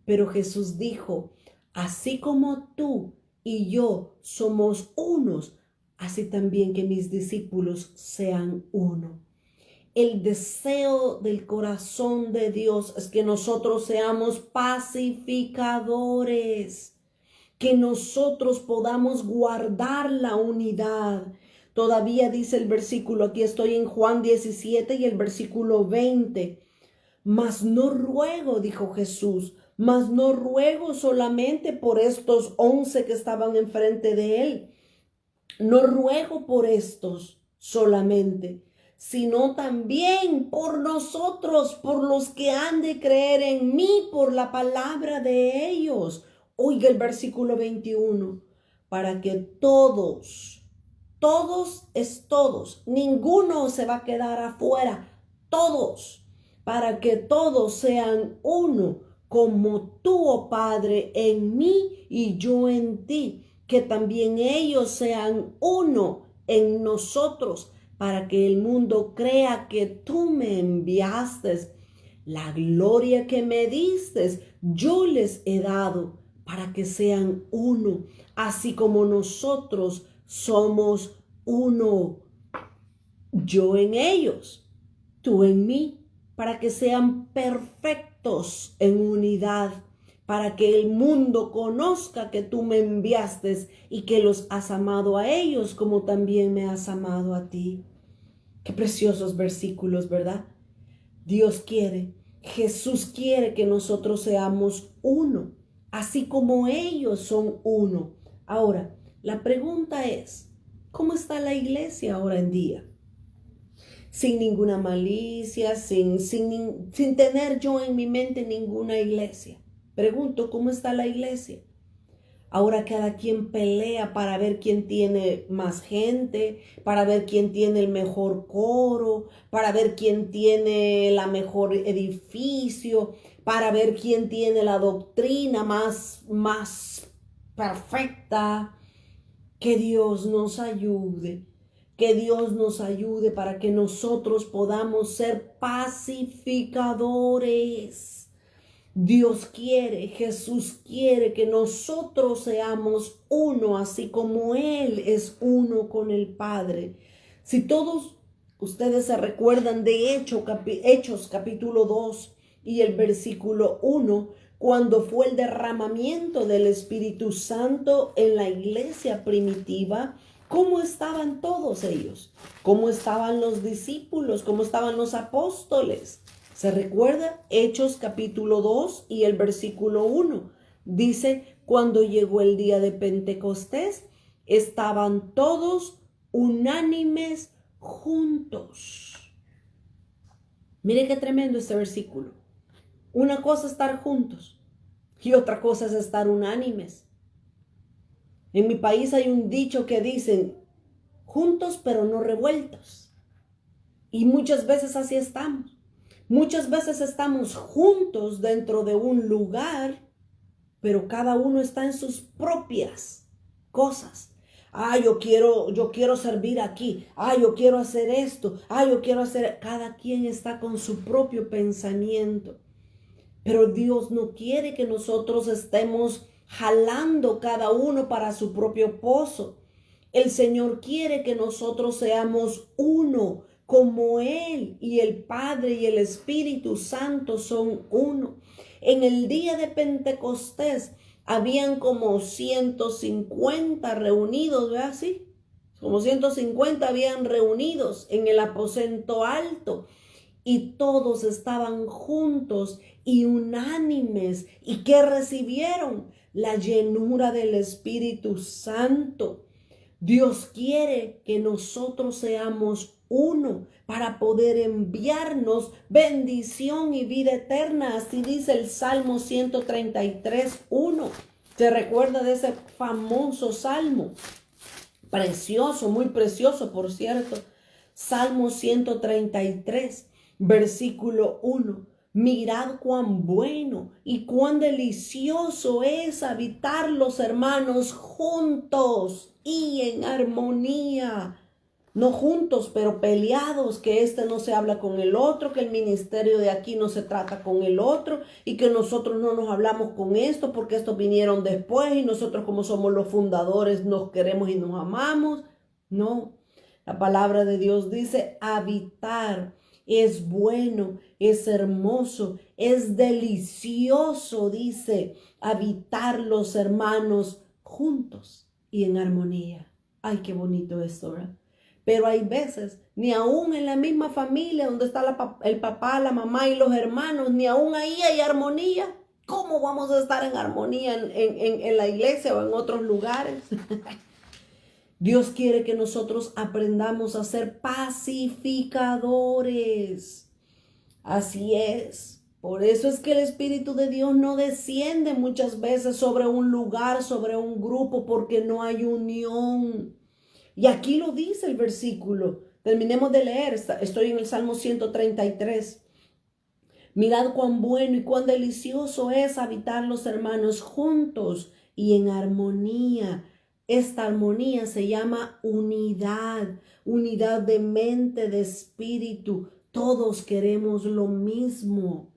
Pero Jesús dijo, así como tú y yo somos unos, así también que mis discípulos sean uno. El deseo del corazón de Dios es que nosotros seamos pacificadores, que nosotros podamos guardar la unidad. Todavía dice el versículo, aquí estoy en Juan 17 y el versículo 20. Mas no ruego, dijo Jesús, mas no ruego solamente por estos 11 que estaban enfrente de él. No ruego por estos solamente, sino también por nosotros, por los que han de creer en mí, por la palabra de ellos. Oiga el versículo 21, para que todos es todos, ninguno se va a quedar afuera, todos, para que todos sean uno, como tú, oh Padre, en mí y yo en ti, que también ellos sean uno en nosotros, para que el mundo crea que tú me enviaste. La gloria que me diste, yo les he dado, para que sean uno, así como nosotros somos uno. Yo en ellos, tú en mí, para que sean perfectos en unidad, para que el mundo conozca que tú me enviaste y que los has amado a ellos como también me has amado a ti. Qué preciosos versículos, ¿verdad? Dios quiere, Jesús quiere que nosotros seamos uno, así como ellos son uno. Ahora, la pregunta es, ¿cómo está la iglesia ahora en día? Sin ninguna malicia, sin tener yo en mi mente ninguna iglesia. Pregunto, ¿cómo está la iglesia? Ahora cada quien pelea para ver quién tiene más gente, para ver quién tiene el mejor coro, para ver quién tiene la mejor edificio, para ver quién tiene la doctrina más perfecta. Que Dios nos ayude. Que Dios nos ayude para que nosotros podamos ser pacificadores. Dios quiere, Jesús quiere que nosotros seamos uno, así como Él es uno con el Padre. Si todos ustedes se recuerdan de Hechos capítulo 2 y el versículo 1, cuando fue el derramamiento del Espíritu Santo en la iglesia primitiva, ¿cómo estaban todos ellos? ¿Cómo estaban los discípulos? ¿Cómo estaban los apóstoles? ¿Se recuerda? Hechos capítulo 2 y el versículo 1. Dice, cuando llegó el día de Pentecostés, estaban todos unánimes juntos. Mire qué tremendo este versículo. Una cosa es estar juntos y otra cosa es estar unánimes. En mi país hay un dicho que dicen, juntos pero no revueltos. Y muchas veces así estamos. Muchas veces estamos juntos dentro de un lugar, pero cada uno está en sus propias cosas. Yo quiero servir aquí. Yo quiero hacer esto. Yo quiero hacer. Cada quien está con su propio pensamiento. Pero Dios no quiere que nosotros estemos jalando cada uno para su propio pozo. El Señor quiere que nosotros seamos uno, como Él y el Padre y el Espíritu Santo son uno. En el día de Pentecostés habían como 150 reunidos, ¿verdad? Así, como 150 habían reunidos en el aposento alto y todos estaban juntos y unánimes. ¿Y qué recibieron? La llenura del Espíritu Santo. Dios quiere que nosotros seamos uno para poder enviarnos bendición y vida eterna. Así dice el Salmo 133:1. ¿Se recuerda de ese famoso salmo? Precioso, muy precioso, por cierto. Salmo 133, versículo 1. Mirad cuán bueno y cuán delicioso es habitar los hermanos juntos y en armonía. No juntos, pero peleados, que este no se habla con el otro, que el ministerio de aquí no se trata con el otro y que nosotros no nos hablamos con esto porque estos vinieron después y nosotros como somos los fundadores nos queremos y nos amamos. No, la palabra de Dios dice habitar. Es bueno, es hermoso, es delicioso, dice, habitar los hermanos juntos y en armonía. Ay, qué bonito esto, ¿verdad? Pero hay veces, ni aún en la misma familia donde está el papá, la mamá y los hermanos, ni aún ahí hay armonía. ¿Cómo vamos a estar en armonía en la iglesia o en otros lugares? Dios quiere que nosotros aprendamos a ser pacificadores. Así es. Por eso es que el Espíritu de Dios no desciende muchas veces sobre un lugar, sobre un grupo, porque no hay unión. Y aquí lo dice el versículo. Terminemos de leer. Estoy en el Salmo 133. Mirad cuán bueno y cuán delicioso es habitar los hermanos juntos y en armonía. Esta armonía se llama unidad, unidad de mente, de espíritu. Todos queremos lo mismo.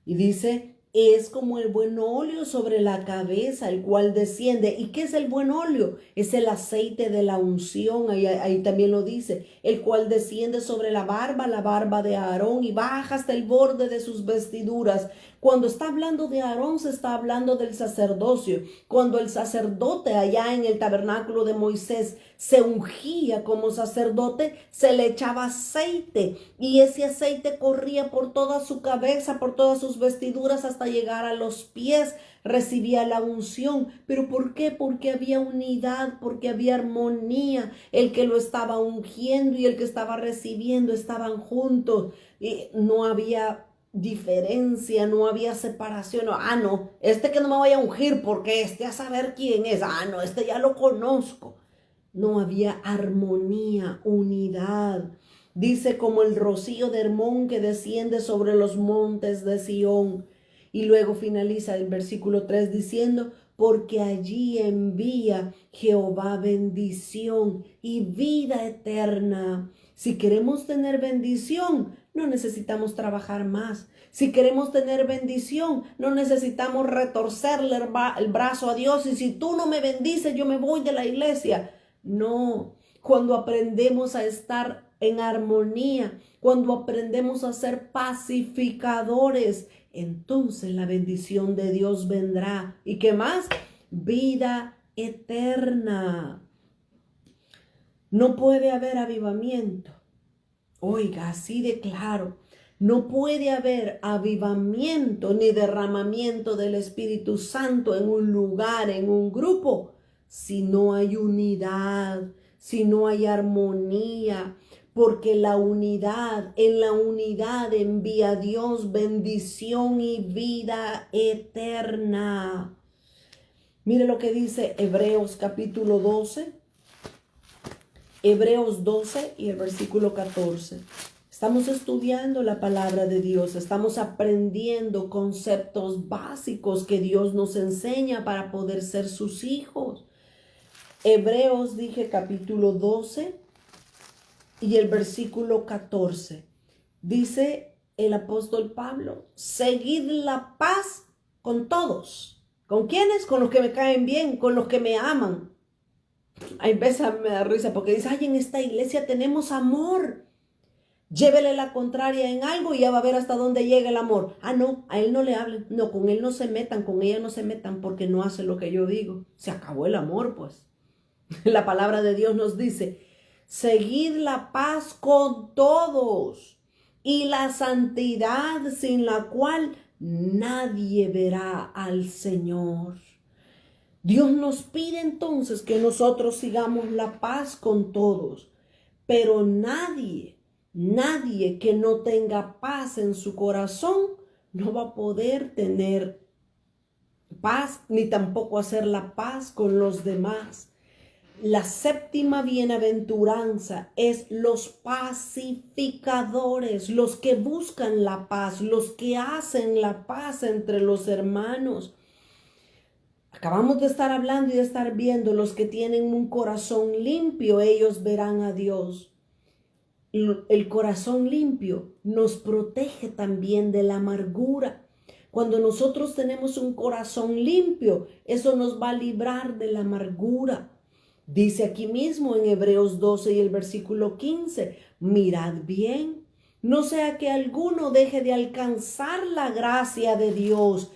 Y dice, es como el buen óleo sobre la cabeza, el cual desciende. ¿Y qué es el buen óleo? Es el aceite de la unción, ahí también lo dice, el cual desciende sobre la barba de Aarón y baja hasta el borde de sus vestiduras. Cuando está hablando de Aarón, se está hablando del sacerdocio. Cuando el sacerdote allá en el tabernáculo de Moisés se ungía como sacerdote, se le echaba aceite y ese aceite corría por toda su cabeza, por todas sus vestiduras hasta llegar a los pies. Recibía la unción. ¿Pero por qué? Porque había unidad, porque había armonía. El que lo estaba ungiendo y el que estaba recibiendo estaban juntos y no había diferencia, no había separación. No, este que no me vaya a ungir porque a saber quién es. No, este ya lo conozco. No había armonía, unidad. Dice como el rocío de Hermón que desciende sobre los montes de Sión. Y luego finaliza el versículo 3 diciendo, porque allí envía Jehová bendición y vida eterna. Si queremos tener bendición, no necesitamos trabajar más. Si queremos tener bendición, no necesitamos retorcerle el brazo a Dios. Y si tú no me bendices, yo me voy de la iglesia. No, cuando aprendemos a estar en armonía, cuando aprendemos a ser pacificadores, entonces la bendición de Dios vendrá. ¿Y qué más? Vida eterna. No puede haber avivamiento. Oiga, así de claro. No puede haber avivamiento ni derramamiento del Espíritu Santo en un lugar, en un grupo, si no hay unidad, si no hay armonía. Porque en la unidad envía Dios bendición y vida eterna. Mire lo que dice Hebreos capítulo 12. Hebreos 12 y el versículo 14. Estamos estudiando la palabra de Dios, estamos aprendiendo conceptos básicos que Dios nos enseña para poder ser sus hijos. Hebreos, dije, capítulo 12 y el versículo 14. Dice el apóstol Pablo, seguid la paz con todos. ¿Con quiénes? Con los que me caen bien, con los que me aman. Hay veces me da risa porque dice, ay, en esta iglesia tenemos amor. Llévele la contraria en algo y ya va a ver hasta dónde llega el amor. Ah, no, a él no le hablen. No, con él no se metan, con ella no se metan porque no hace lo que yo digo. Se acabó el amor, pues. La palabra de Dios nos dice, seguid la paz con todos y la santidad sin la cual nadie verá al Señor. Dios nos pide entonces que nosotros sigamos la paz con todos, pero nadie que no tenga paz en su corazón no va a poder tener paz ni tampoco hacer la paz con los demás. La séptima bienaventuranza es los pacificadores, los que buscan la paz, los que hacen la paz entre los hermanos. Acabamos de estar hablando y de estar viendo los que tienen un corazón limpio, ellos verán a Dios. El corazón limpio nos protege también de la amargura. Cuando nosotros tenemos un corazón limpio, eso nos va a librar de la amargura. Dice aquí mismo en Hebreos 12 y el versículo 15, mirad bien, no sea que alguno deje de alcanzar la gracia de Dios.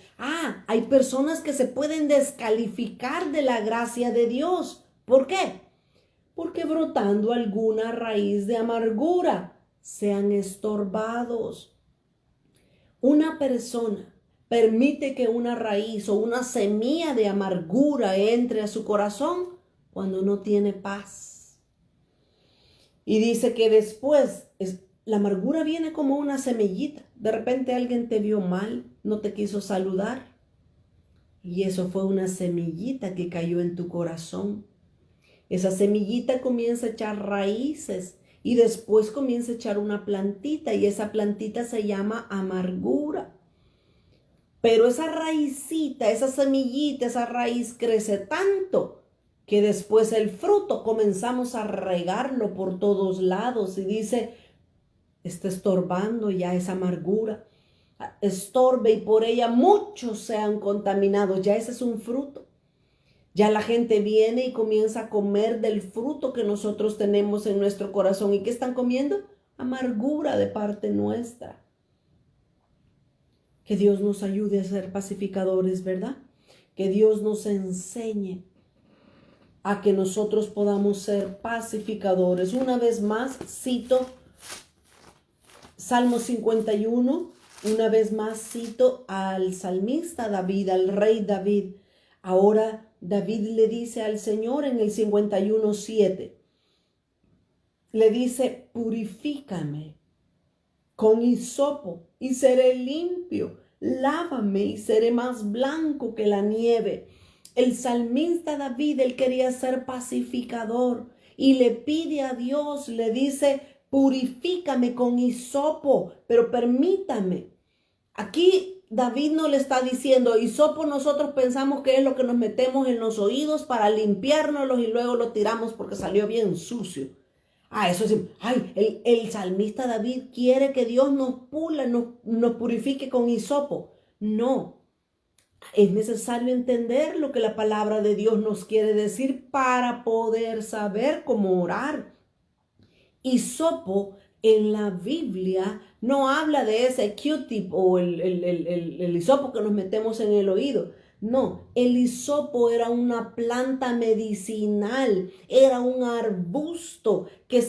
Hay personas que se pueden descalificar de la gracia de Dios. ¿Por qué? Porque brotando alguna raíz de amargura sean estorbados. Una persona permite que una raíz o una semilla de amargura entre a su corazón cuando no tiene paz. Y dice que después la amargura viene como una semillita. De repente alguien te vio mal, no te quiso saludar. Y eso fue una semillita que cayó en tu corazón. Esa semillita comienza a echar raíces y después comienza a echar una plantita y esa plantita se llama amargura. Pero esa raicita, esa semillita, esa raíz crece tanto que después el fruto comenzamos a regarlo por todos lados y dice, está estorbando ya esa amargura, estorbe y por ella muchos sean contaminados, ya ese es un fruto. Ya la gente viene y comienza a comer del fruto que nosotros tenemos en nuestro corazón. ¿Y qué están comiendo? Amargura de parte nuestra. Que Dios nos ayude a ser pacificadores, ¿verdad? Que Dios nos enseñe a que nosotros podamos ser pacificadores. Una vez más, cito Salmo 51, una vez más cito al salmista David, al rey David. Ahora David le dice al Señor en el 51:7, le dice, purifícame con hisopo y seré limpio, lávame y seré más blanco que la nieve. El salmista David, él quería ser pacificador y le pide a Dios, le dice, purifícame con hisopo, pero permítame. Aquí David no le está diciendo, hisopo nosotros pensamos que es lo que nos metemos en los oídos para limpiárnoslos y luego lo tiramos porque salió bien sucio. Eso sí, el salmista David quiere que Dios nos pula, nos purifique con hisopo. No, es necesario entender lo que la palabra de Dios nos quiere decir para poder saber cómo orar. Hisopo en la Biblia no habla de ese Q-tip o el hisopo que nos metemos en el oído. No, el hisopo era una planta medicinal, era un arbusto que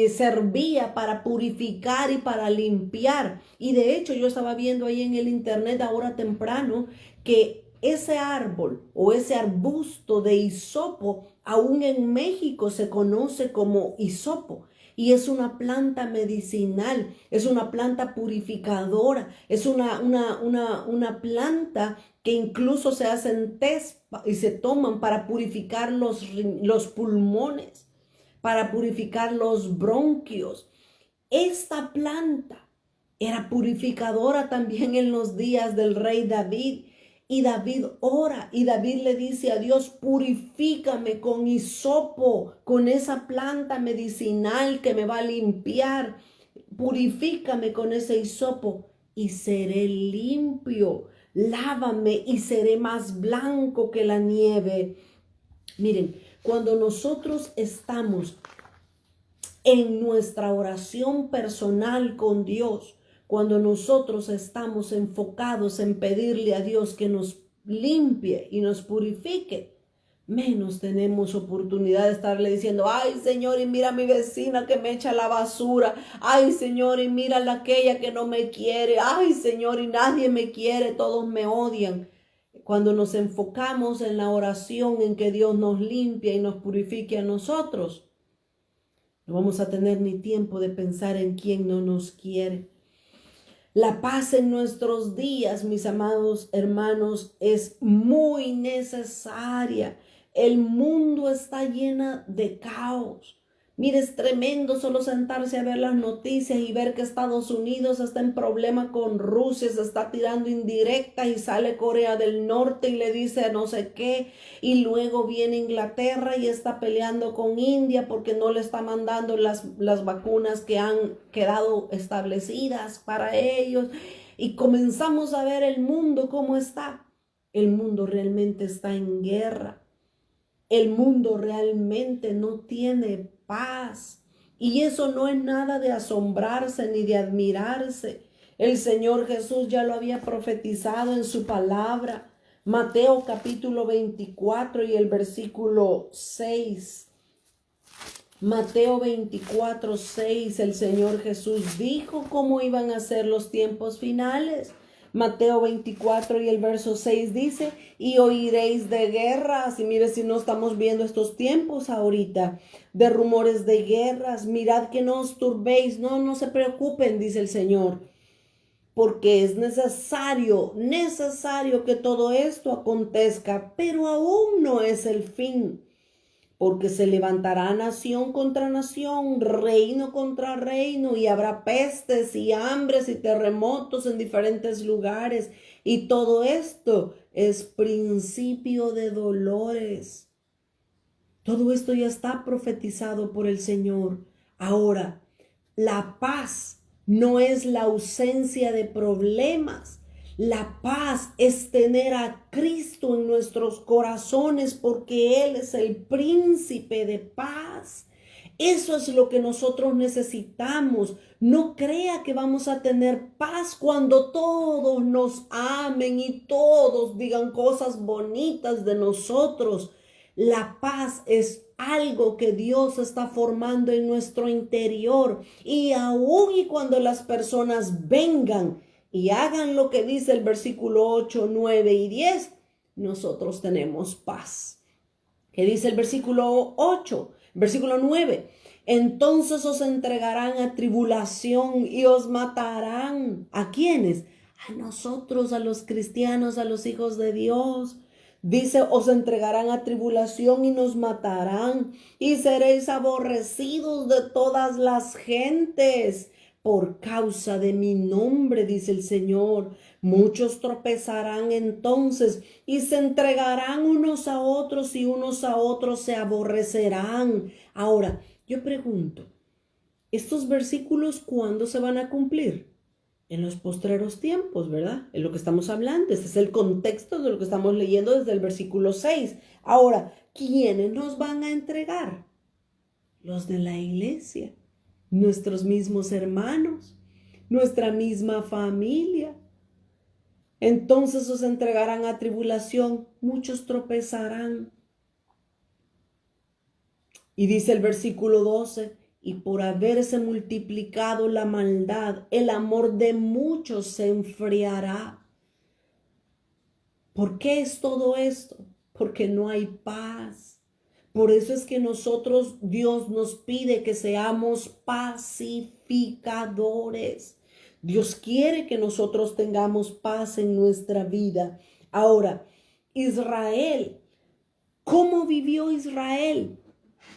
servía para purificar y para limpiar. Y de hecho yo estaba viendo ahí en el internet ahora temprano que ese árbol o ese arbusto de hisopo aún en México se conoce como hisopo. Y es una planta medicinal, es una planta purificadora, es una planta que incluso se hacen test y se toman para purificar los pulmones, para purificar los bronquios. Esta planta era purificadora también en los días del rey David. Y David ora y David le dice a Dios, purifícame con hisopo, con esa planta medicinal que me va a limpiar. Purifícame con ese hisopo y seré limpio. Lávame y seré más blanco que la nieve. Miren, cuando nosotros estamos en nuestra oración personal con Dios, cuando nosotros estamos enfocados en pedirle a Dios que nos limpie y nos purifique, menos tenemos oportunidad de estarle diciendo, ay Señor, y mira a mi vecina que me echa la basura, ay Señor, y mira a aquella que no me quiere, ay Señor, y nadie me quiere, todos me odian. Cuando nos enfocamos en la oración, en que Dios nos limpie y nos purifique a nosotros, no vamos a tener ni tiempo de pensar en quién no nos quiere. La paz en nuestros días, mis amados hermanos, es muy necesaria. El mundo está lleno de caos. Mire, es tremendo solo sentarse a ver las noticias y ver que Estados Unidos está en problema con Rusia, se está tirando indirectas y sale Corea del Norte y le dice no sé qué. Y luego viene Inglaterra y está peleando con India porque no le está mandando las vacunas que han quedado establecidas para ellos. Y comenzamos a ver el mundo cómo está. El mundo realmente está en guerra. El mundo realmente no tiene paz. Y eso no es nada de asombrarse ni de admirarse. El Señor Jesús ya lo había profetizado en su palabra. Mateo capítulo 24 y el versículo 6. Mateo 24, 6, el Señor Jesús dijo cómo iban a ser los tiempos finales. Mateo 24 y el verso 6 dice, y oiréis de guerras. Y mire, si no estamos viendo estos tiempos ahorita, de rumores de guerras, mirad que no os turbéis, no se preocupen, dice el Señor, porque es necesario que todo esto acontezca, pero aún no es el fin. Porque se levantará nación contra nación, reino contra reino, y habrá pestes y hambres y terremotos en diferentes lugares. Y todo esto es principio de dolores. Todo esto ya está profetizado por el Señor. Ahora, la paz no es la ausencia de problemas. La paz es tener a Cristo en nuestros corazones porque Él es el príncipe de paz. Eso es lo que nosotros necesitamos. No crea que vamos a tener paz cuando todos nos amen y todos digan cosas bonitas de nosotros. La paz es algo que Dios está formando en nuestro interior. Y aun y cuando las personas vengan y hagan lo que dice el versículo 8, 9 y 10, nosotros tenemos paz. ¿Qué dice el versículo 8? Versículo 9. Entonces os entregarán a tribulación y os matarán. ¿A quiénes? A nosotros, a los cristianos, a los hijos de Dios. Dice, os entregarán a tribulación y nos matarán, y seréis aborrecidos de todas las gentes por causa de mi nombre, dice el Señor. Muchos tropezarán entonces y se entregarán unos a otros y unos a otros se aborrecerán. Ahora, yo pregunto, ¿estos versículos cuándo se van a cumplir? En los postreros tiempos, ¿verdad? Es lo que estamos hablando. Este es el contexto de lo que estamos leyendo desde el versículo 6. Ahora, ¿quiénes nos van a entregar? Los de la iglesia, nuestros mismos hermanos, nuestra misma familia. Entonces os entregarán a tribulación, muchos tropezarán. Y dice el versículo 12, y por haberse multiplicado la maldad, el amor de muchos se enfriará. ¿Por qué es todo esto? Porque no hay paz. Por eso es que nosotros, Dios nos pide que seamos pacificadores. Dios quiere que nosotros tengamos paz en nuestra vida. Ahora, Israel, ¿cómo vivió Israel?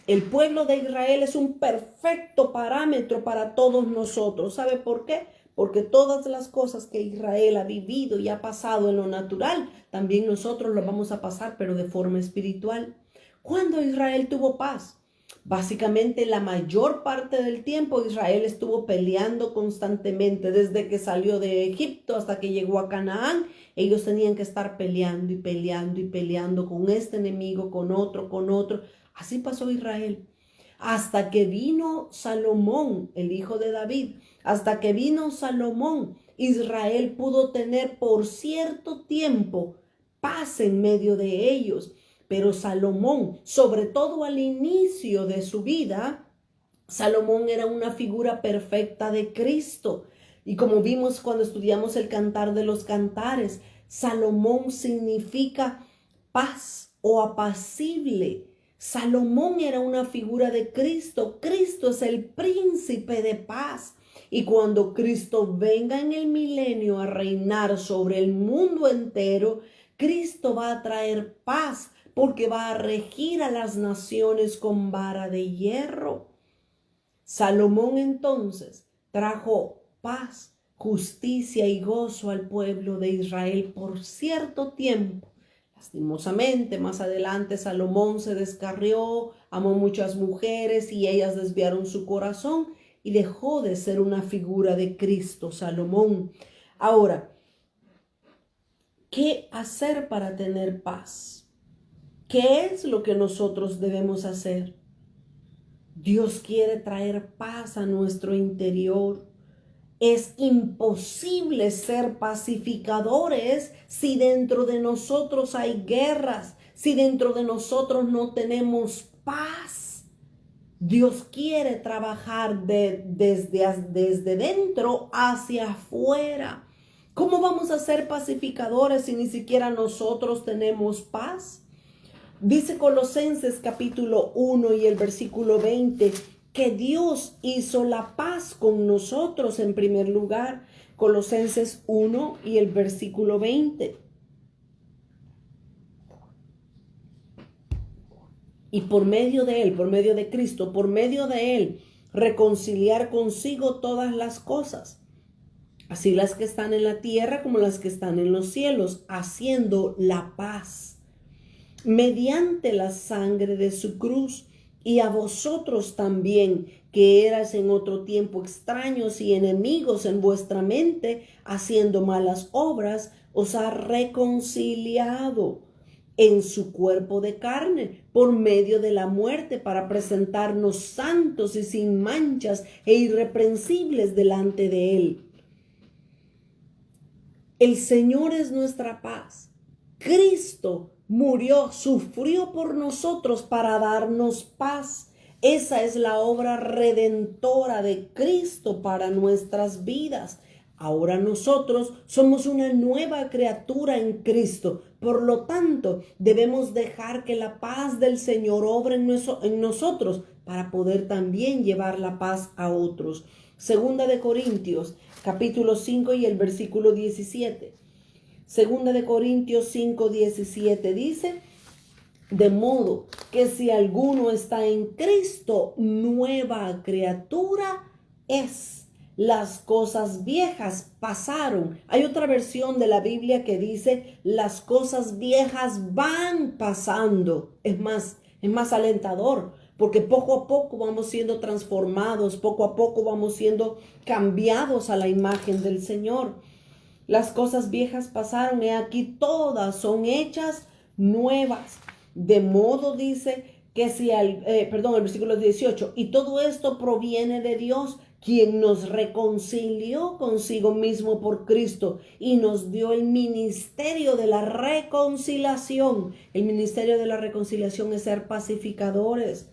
El pueblo de Israel es un perfecto parámetro para todos nosotros. ¿Sabe por qué? Porque todas las cosas que Israel ha vivido y ha pasado en lo natural, también nosotros lo vamos a pasar, pero de forma espiritual. ¿Cuándo Israel tuvo paz? Básicamente la mayor parte del tiempo Israel estuvo peleando constantemente. Desde que salió de Egipto hasta que llegó a Canaán, ellos tenían que estar peleando y peleando y peleando con este enemigo, con otro, con otro. Así pasó Israel. Hasta que vino Salomón, el hijo de David, hasta que vino Salomón, Israel pudo tener por cierto tiempo paz en medio de ellos. Pero Salomón, sobre todo al inicio de su vida, Salomón era una figura perfecta de Cristo. Y como vimos cuando estudiamos el Cantar de los Cantares, Salomón significa paz o apacible. Salomón era una figura de Cristo. Cristo es el príncipe de paz. Y cuando Cristo venga en el milenio a reinar sobre el mundo entero, Cristo va a traer paz, porque va a regir a las naciones con vara de hierro. Salomón entonces trajo paz, justicia y gozo al pueblo de Israel por cierto tiempo. Lastimosamente, más adelante Salomón se descarrió, amó muchas mujeres y ellas desviaron su corazón y dejó de ser una figura de Cristo, Salomón. Ahora, ¿qué hacer para tener paz? ¿Qué es lo que nosotros debemos hacer? Dios quiere traer paz a nuestro interior. Es imposible ser pacificadores si dentro de nosotros hay guerras, si dentro de nosotros no tenemos paz. Dios quiere trabajar desde dentro hacia afuera. ¿Cómo vamos a ser pacificadores si ni siquiera nosotros tenemos paz? Dice Colosenses capítulo 1 y el versículo 20 que Dios hizo la paz con nosotros en primer lugar. Colosenses 1 y el versículo 20. Y por medio de Él, por medio de Cristo, por medio de Él, reconciliar consigo todas las cosas, así las que están en la tierra como las que están en los cielos, haciendo la paz mediante la sangre de su cruz, y a vosotros también, que eras en otro tiempo extraños y enemigos en vuestra mente, haciendo malas obras, os ha reconciliado en su cuerpo de carne por medio de la muerte, para presentarnos santos y sin manchas e irreprensibles delante de Él. El Señor es nuestra paz. Cristo murió, sufrió por nosotros para darnos paz. Esa es la obra redentora de Cristo para nuestras vidas. Ahora nosotros somos una nueva criatura en Cristo. Por lo tanto, debemos dejar que la paz del Señor obre en nosotros para poder también llevar la paz a otros. Segunda de Corintios, capítulo 5 y el versículo 17. Segunda de Corintios 5, 17 dice: de modo que si alguno está en Cristo, nueva criatura es. Las cosas viejas pasaron. Hay otra versión de la Biblia que dice: las cosas viejas van pasando. Es más alentador, porque poco a poco vamos siendo transformados, poco a poco vamos siendo cambiados a la imagen del Señor. Las cosas viejas pasaron, y aquí todas son hechas nuevas. De modo, dice, que si el versículo 18, y todo esto proviene de Dios, quien nos reconcilió consigo mismo por Cristo y nos dio el ministerio de la reconciliación. El ministerio de la reconciliación es ser pacificadores.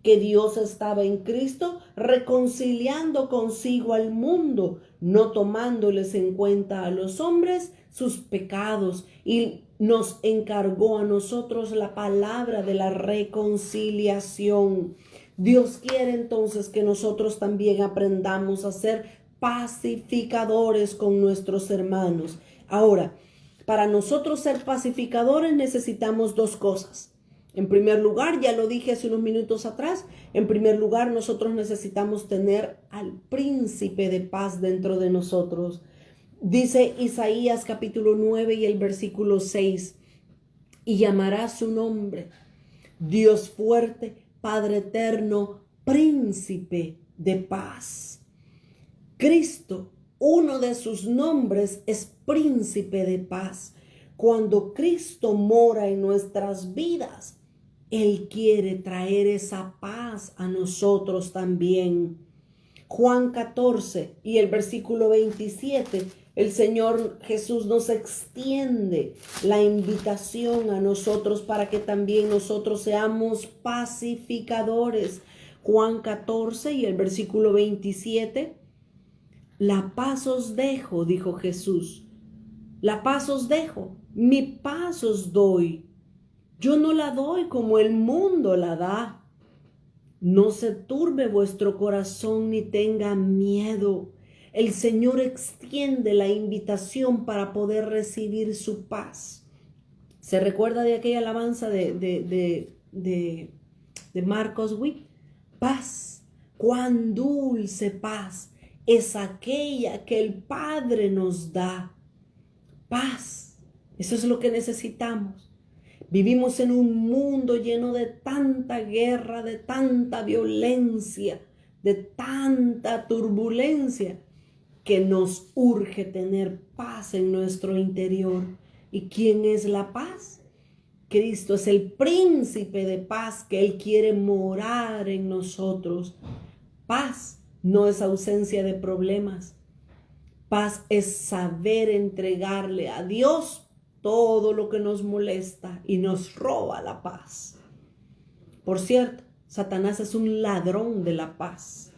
Que Dios estaba en Cristo reconciliando consigo al mundo, no tomándoles en cuenta a los hombres sus pecados, y nos encargó a nosotros la palabra de la reconciliación. Dios quiere entonces que nosotros también aprendamos a ser pacificadores con nuestros hermanos. Ahora, para nosotros ser pacificadores necesitamos dos cosas. En primer lugar, ya lo dije hace unos minutos atrás, en primer lugar nosotros necesitamos tener al príncipe de paz dentro de nosotros. Dice Isaías capítulo 9 y el versículo 6, y llamará su nombre Dios fuerte, Padre eterno, príncipe de paz. Cristo, uno de sus nombres es príncipe de paz. Cuando Cristo mora en nuestras vidas, Él quiere traer esa paz a nosotros también. Juan 14 y el versículo 27, el Señor Jesús nos extiende la invitación a nosotros para que también nosotros seamos pacificadores. Juan 14 y el versículo 27, la paz os dejo, dijo Jesús. La paz os dejo, mi paz os doy. Yo no la doy como el mundo la da. No se turbe vuestro corazón ni tenga miedo. El Señor extiende la invitación para poder recibir su paz. ¿Se recuerda de aquella alabanza de Marcos Witt? Paz, cuán dulce paz es aquella que el Padre nos da. Paz, eso es lo que necesitamos. Vivimos en un mundo lleno de tanta guerra, de tanta violencia, de tanta turbulencia, que nos urge tener paz en nuestro interior. ¿Y quién es la paz? Cristo es el príncipe de paz, que Él quiere morar en nosotros. Paz no es ausencia de problemas. Paz es saber entregarle a Dios todo lo que nos molesta y nos roba la paz. Por cierto, Satanás es un ladrón de la paz.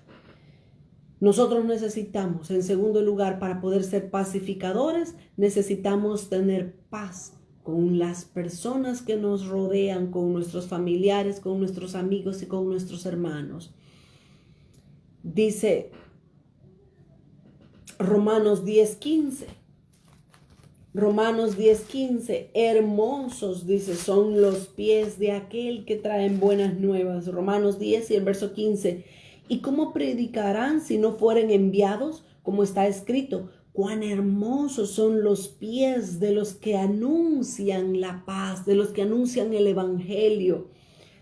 Nosotros necesitamos, en segundo lugar, para poder ser pacificadores, necesitamos tener paz con las personas que nos rodean, con nuestros familiares, con nuestros amigos y con nuestros hermanos. Dice Romanos 10:15. Romanos 10:15, hermosos, dice, son los pies de aquel que traen buenas nuevas. Romanos 10 y el verso 15. ¿Y cómo predicarán si no fueren enviados? Como está escrito, cuán hermosos son los pies de los que anuncian la paz, de los que anuncian el evangelio,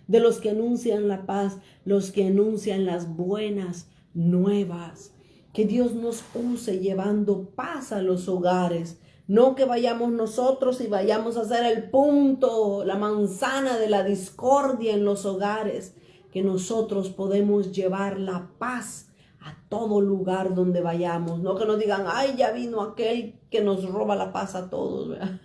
de los que anuncian la paz, los que anuncian las buenas nuevas. Que Dios nos use llevando paz a los hogares. No que vayamos nosotros y vayamos a hacer el punto, la manzana de la discordia en los hogares. Que nosotros podemos llevar la paz a todo lugar donde vayamos. No que nos digan, ay, ya vino aquel que nos roba la paz a todos, ¿verdad?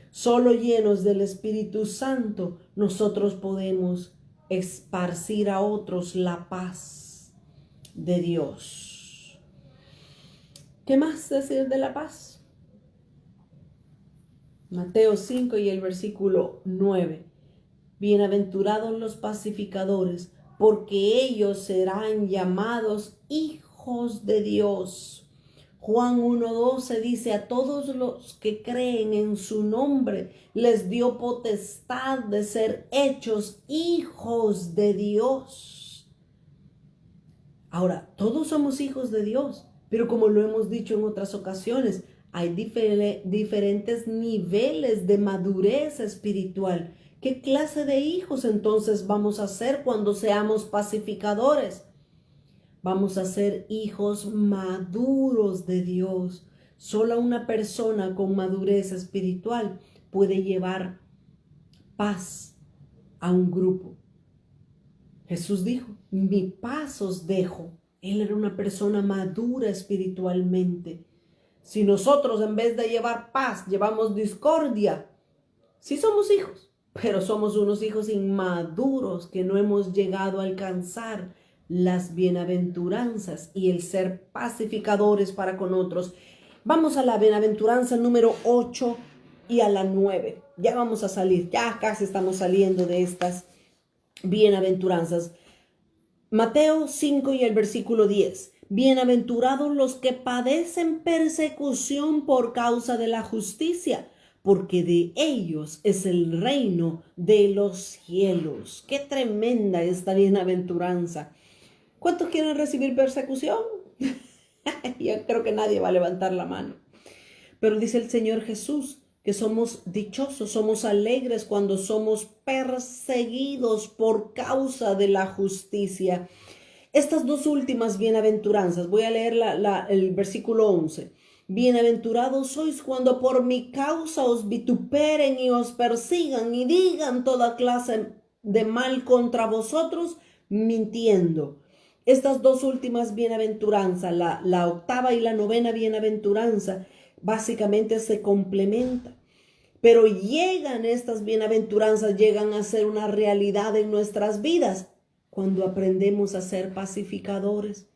Solo llenos del Espíritu Santo, nosotros podemos esparcir a otros la paz de Dios. ¿Qué más decir de la paz? Mateo 5 y el versículo 9. Bienaventurados los pacificadores, porque ellos serán llamados hijos de Dios. Juan 1:12 dice, a todos los que creen en su nombre, les dio potestad de ser hechos hijos de Dios. Ahora, todos somos hijos de Dios, pero como lo hemos dicho en otras ocasiones, hay diferentes niveles de madurez espiritual. ¿Qué clase de hijos entonces vamos a ser cuando seamos pacificadores? Vamos a ser hijos maduros de Dios. Solo una persona con madurez espiritual puede llevar paz a un grupo. Jesús dijo, mi paz os dejo. Él era una persona madura espiritualmente. Si nosotros en vez de llevar paz llevamos discordia, sí somos hijos, pero somos unos hijos inmaduros que no hemos llegado a alcanzar las bienaventuranzas y el ser pacificadores para con otros. Vamos a la bienaventuranza número 8 y a la 9. Ya vamos a salir, ya casi estamos saliendo de estas bienaventuranzas. Mateo 5 y el versículo 10. Bienaventurados los que padecen persecución por causa de la justicia, porque de ellos es el reino de los cielos. Qué tremenda esta bienaventuranza. ¿Cuántos quieren recibir persecución? Yo creo que nadie va a levantar la mano. Pero dice el Señor Jesús que somos dichosos, somos alegres cuando somos perseguidos por causa de la justicia. Estas dos últimas bienaventuranzas, voy a leer el versículo 11. Bienaventurados sois cuando por mi causa os vituperen y os persigan y digan toda clase de mal contra vosotros, mintiendo. Estas dos últimas bienaventuranzas, la octava y la novena bienaventuranza, básicamente se complementan. Pero estas bienaventuranzas, llegan a ser una realidad en nuestras vidas cuando aprendemos a ser pacificadores.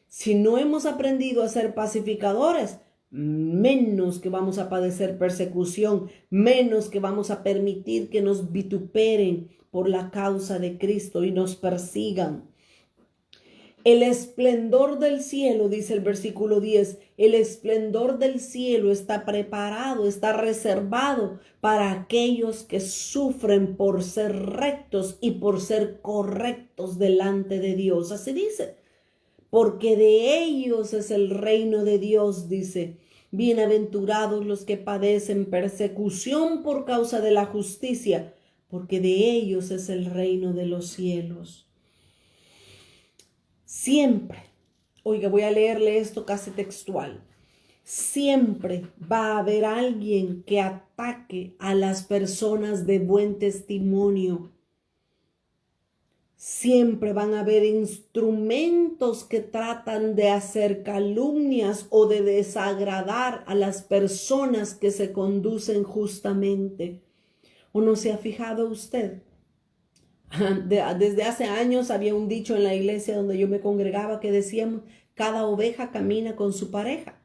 Si no hemos aprendido a ser pacificadores, menos que vamos a padecer persecución, menos que vamos a permitir que nos vituperen por la causa de Cristo y nos persigan. El esplendor del cielo, dice el versículo 10, el esplendor del cielo está preparado, está reservado para aquellos que sufren por ser rectos y por ser correctos delante de Dios. Así dice. Porque de ellos es el reino de Dios, dice. Bienaventurados los que padecen persecución por causa de la justicia, porque de ellos es el reino de los cielos. Siempre, oiga, voy a leerle esto casi textual. Siempre va a haber alguien que ataque a las personas de buen testimonio. Siempre van a haber instrumentos que tratan de hacer calumnias o de desagradar a las personas que se conducen justamente. ¿O no se ha fijado usted? Desde hace años había un dicho en la iglesia donde yo me congregaba que decíamos: cada oveja camina con su pareja.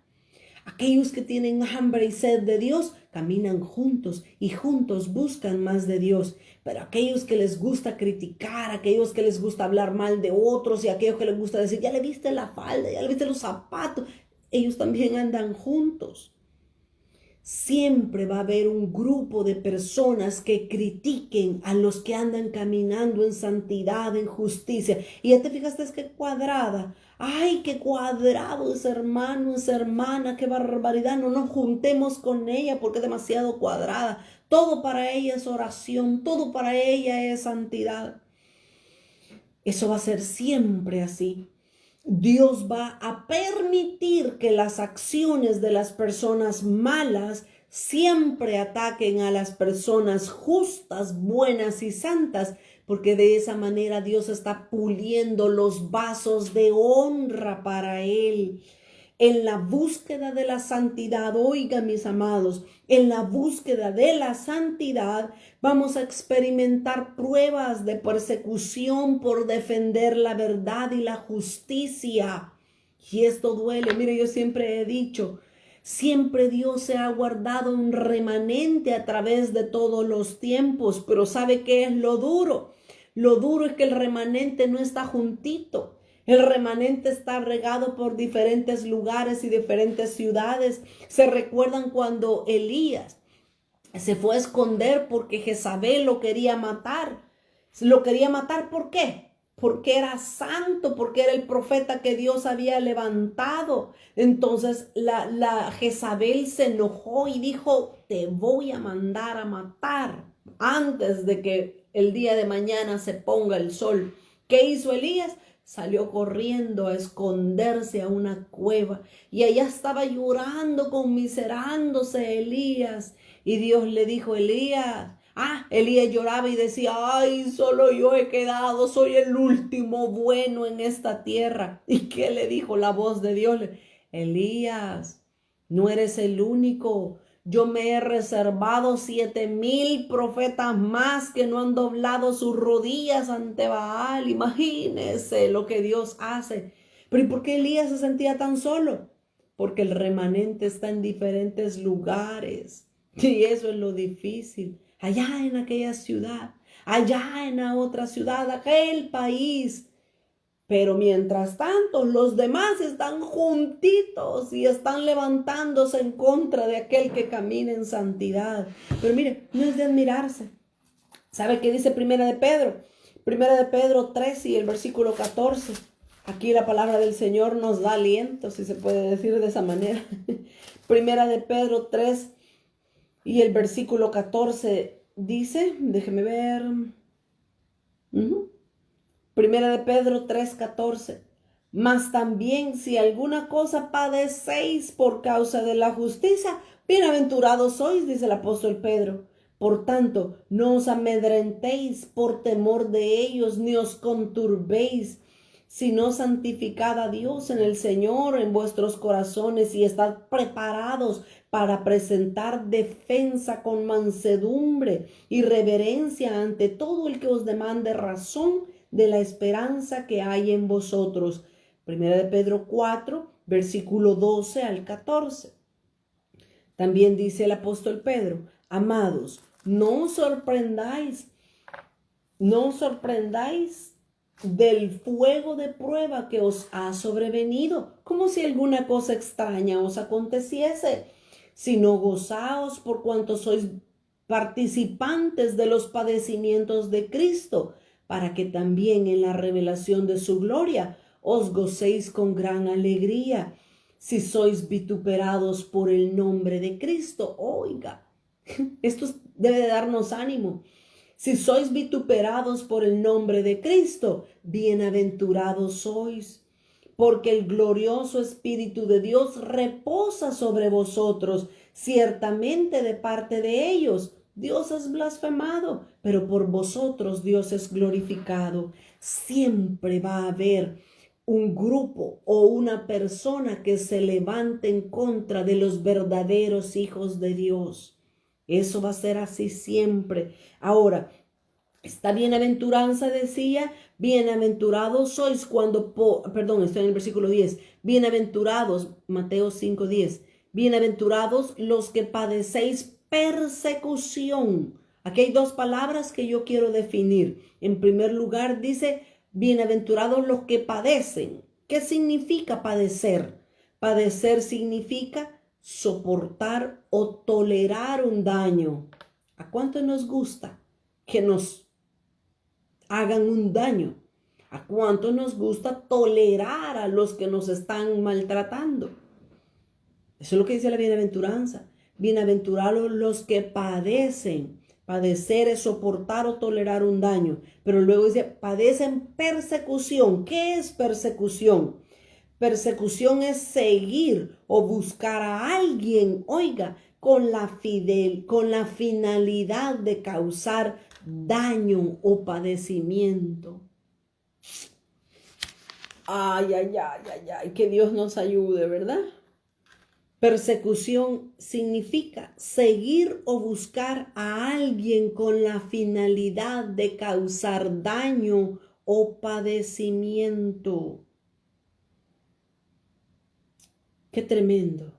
Aquellos que tienen hambre y sed de Dios caminan juntos y juntos buscan más de Dios. Pero aquellos que les gusta criticar, aquellos que les gusta hablar mal de otros y aquellos que les gusta decir: ya le viste la falda, ya le viste los zapatos, ellos también andan juntos. Siempre va a haber un grupo de personas que critiquen a los que andan caminando en santidad, en justicia. Y ya te fijaste, es que cuadrada. Ay, qué cuadrado ese hermano, esa hermana, qué barbaridad. No nos juntemos con ella porque es demasiado cuadrada. Todo para ella es oración, todo para ella es santidad. Eso va a ser siempre así. Dios va a permitir que las acciones de las personas malas siempre ataquen a las personas justas, buenas y santas, porque de esa manera Dios está puliendo los vasos de honra para Él. En la búsqueda de la santidad, oiga mis amados, en la búsqueda de la santidad vamos a experimentar pruebas de persecución por defender la verdad y la justicia. Y esto duele. Mire, yo siempre he dicho, siempre Dios se ha guardado un remanente a través de todos los tiempos, pero ¿sabe qué es lo duro? Lo duro es que el remanente no está juntito. El remanente está regado por diferentes lugares y diferentes ciudades. Se recuerdan cuando Elías se fue a esconder porque Jezabel lo quería matar. Lo quería matar, ¿por qué? Porque era santo, porque era el profeta que Dios había levantado. Entonces la Jezabel se enojó y dijo: te voy a mandar a matar antes de que el día de mañana se ponga el sol. ¿Qué hizo Elías? Salió corriendo a esconderse a una cueva y allá estaba llorando, conmiserándose Elías. Y Dios le dijo: Elías. Elías lloraba y decía: ay, solo yo he quedado, soy el último bueno en esta tierra. ¿Y qué le dijo la voz de Dios? Elías, no eres el único. Yo me he reservado 7,000 profetas más que no han doblado sus rodillas ante Baal. Imagínese lo que Dios hace. Pero ¿y por qué Elías se sentía tan solo? Porque el remanente está en diferentes lugares. Y eso es lo difícil. Allá en aquella ciudad, allá en la otra ciudad, aquel país. Pero mientras tanto, los demás están juntitos y están levantándose en contra de aquel que camina en santidad. Pero mire, no es de admirarse. ¿Sabe qué dice Primera de Pedro? Primera de Pedro 3 y el versículo 14. Aquí la palabra del Señor nos da aliento, si se puede decir de esa manera. Primera de Pedro 3, Y el versículo 14 dice, déjeme ver, Primera de Pedro 3:14. Mas también si alguna cosa padecéis por causa de la justicia, bienaventurados sois, dice el apóstol Pedro. Por tanto, no os amedrentéis por temor de ellos, ni os conturbéis, sino santificad a Dios en el Señor en vuestros corazones y estad preparados para presentar defensa con mansedumbre y reverencia ante todo el que os demande razón de la esperanza que hay en vosotros. Primera de Pedro 4, versículo 12 al 14. También dice el apóstol Pedro, amados, no os sorprendáis del fuego de prueba que os ha sobrevenido, como si alguna cosa extraña os aconteciese, sino gozaos por cuanto sois participantes de los padecimientos de Cristo, para que también en la revelación de su gloria os gocéis con gran alegría. Si sois vituperados por el nombre de Cristo, oiga, esto debe darnos ánimo. Si sois vituperados por el nombre de Cristo, bienaventurados sois, porque el glorioso Espíritu de Dios reposa sobre vosotros, ciertamente de parte de ellos. Dios es blasfemado, pero por vosotros Dios es glorificado. Siempre va a haber un grupo o una persona que se levante en contra de los verdaderos hijos de Dios. Eso va a ser así siempre. Ahora, esta bienaventuranza decía, bienaventurados sois cuando, estoy en el versículo 10, bienaventurados, Mateo 5:10, bienaventurados los que padecéis persecución. Aquí hay dos palabras que yo quiero definir. En primer lugar dice, bienaventurados los que padecen. ¿Qué significa padecer? Padecer significa soportar o tolerar un daño. ¿A cuánto nos gusta que nos hagan un daño? ¿A cuánto nos gusta tolerar a los que nos están maltratando? Eso es lo que dice la bienaventuranza. Bienaventurados los que padecen. Padecer es soportar o tolerar un daño. Pero luego dice, padecen persecución. ¿Qué es persecución? Persecución es seguir o buscar a alguien, oiga, con la finalidad de causar daño o padecimiento. Ay, que Dios nos ayude, ¿verdad? Persecución significa seguir o buscar a alguien con la finalidad de causar daño o padecimiento. Qué tremendo.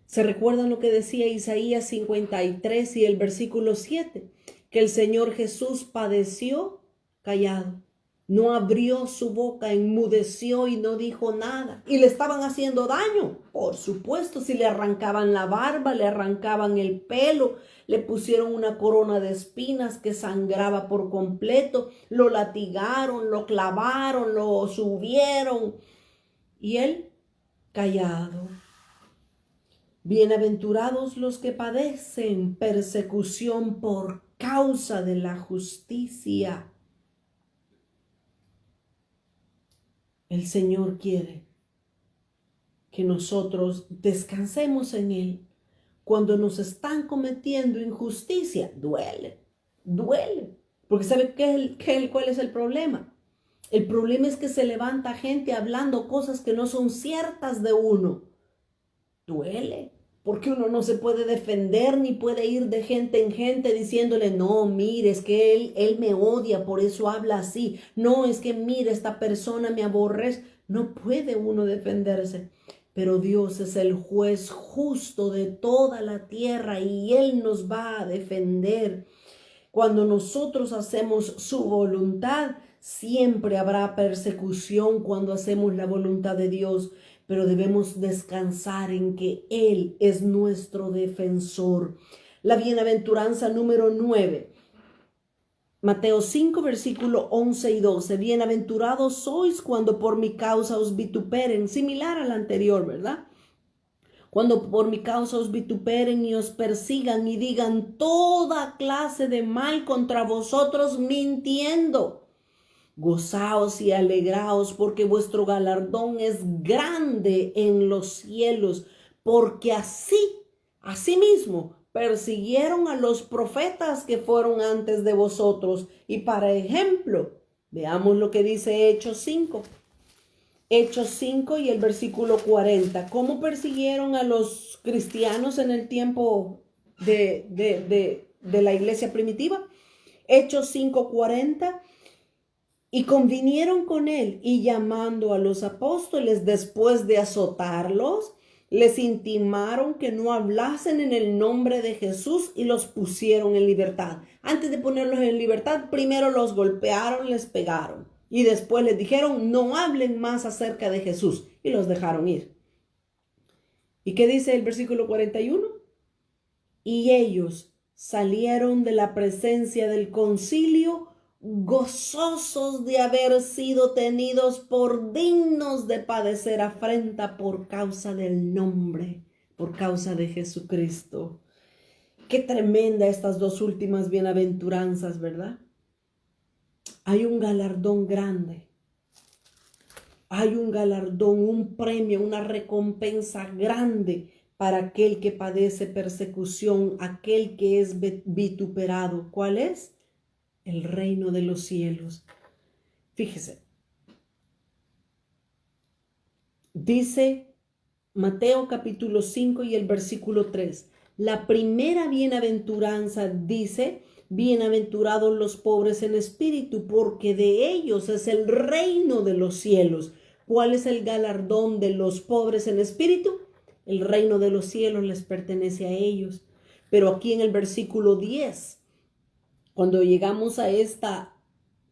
¿Se recuerdan lo que decía Isaías 53 y el versículo 7? Que el Señor Jesús padeció callado. No abrió su boca, enmudeció y no dijo nada. Y le estaban haciendo daño. Por supuesto, si le arrancaban la barba, le arrancaban el pelo, le pusieron una corona de espinas que sangraba por completo, lo latigaron, lo clavaron, lo subieron. Y él callado. Bienaventurados los que padecen persecución por causa de la justicia. El Señor quiere que nosotros descansemos en Él. Cuando nos están cometiendo injusticia, duele. Porque ¿sabe cuál es el problema? El problema es que se levanta gente hablando cosas que no son ciertas de uno. Duele, porque uno no se puede defender ni puede ir de gente en gente diciéndole, no, mire, es que él me odia, por eso habla así. No, es que mire, esta persona me aborrece. No puede uno defenderse. Pero Dios es el juez justo de toda la tierra y Él nos va a defender. Cuando nosotros hacemos su voluntad, siempre habrá persecución cuando hacemos la voluntad de Dios, pero debemos descansar en que Él es nuestro defensor. La bienaventuranza número 9. Mateo 5, versículo 11 y 12. Bienaventurados sois cuando por mi causa os vituperen. Similar al anterior, ¿verdad? cuando por mi causa os vituperen y os persigan y digan toda clase de mal contra vosotros mintiendo. Gozaos y alegraos, porque vuestro galardón es grande en los cielos, porque asimismo, persiguieron a los profetas que fueron antes de vosotros. Y para ejemplo, veamos lo que dice Hechos 5. Hechos 5 y el versículo 40. ¿Cómo persiguieron a los cristianos en el tiempo de la iglesia primitiva? Hechos 5:40. Y convinieron con él, y llamando a los apóstoles después de azotarlos, les intimaron que no hablasen en el nombre de Jesús y los pusieron en libertad. Antes de ponerlos en libertad, primero los golpearon, les pegaron y después les dijeron no hablen más acerca de Jesús y los dejaron ir. ¿Y qué dice el versículo 41? Y ellos salieron de la presencia del concilio gozosos de haber sido tenidos por dignos de padecer afrenta por causa del nombre, por causa de Jesucristo. Qué tremenda estas dos últimas bienaventuranzas, ¿verdad? Hay un galardón grande. Hay un galardón, un premio, una recompensa grande para aquel que padece persecución, aquel que es vituperado. ¿Cuál es? El reino de los cielos. Fíjese. Dice Mateo capítulo 5 y el versículo 3. La primera bienaventuranza dice, bienaventurados los pobres en espíritu, porque de ellos es el reino de los cielos. ¿Cuál es el galardón de los pobres en espíritu? El reino de los cielos les pertenece a ellos. Pero aquí en el versículo 10, cuando llegamos a esta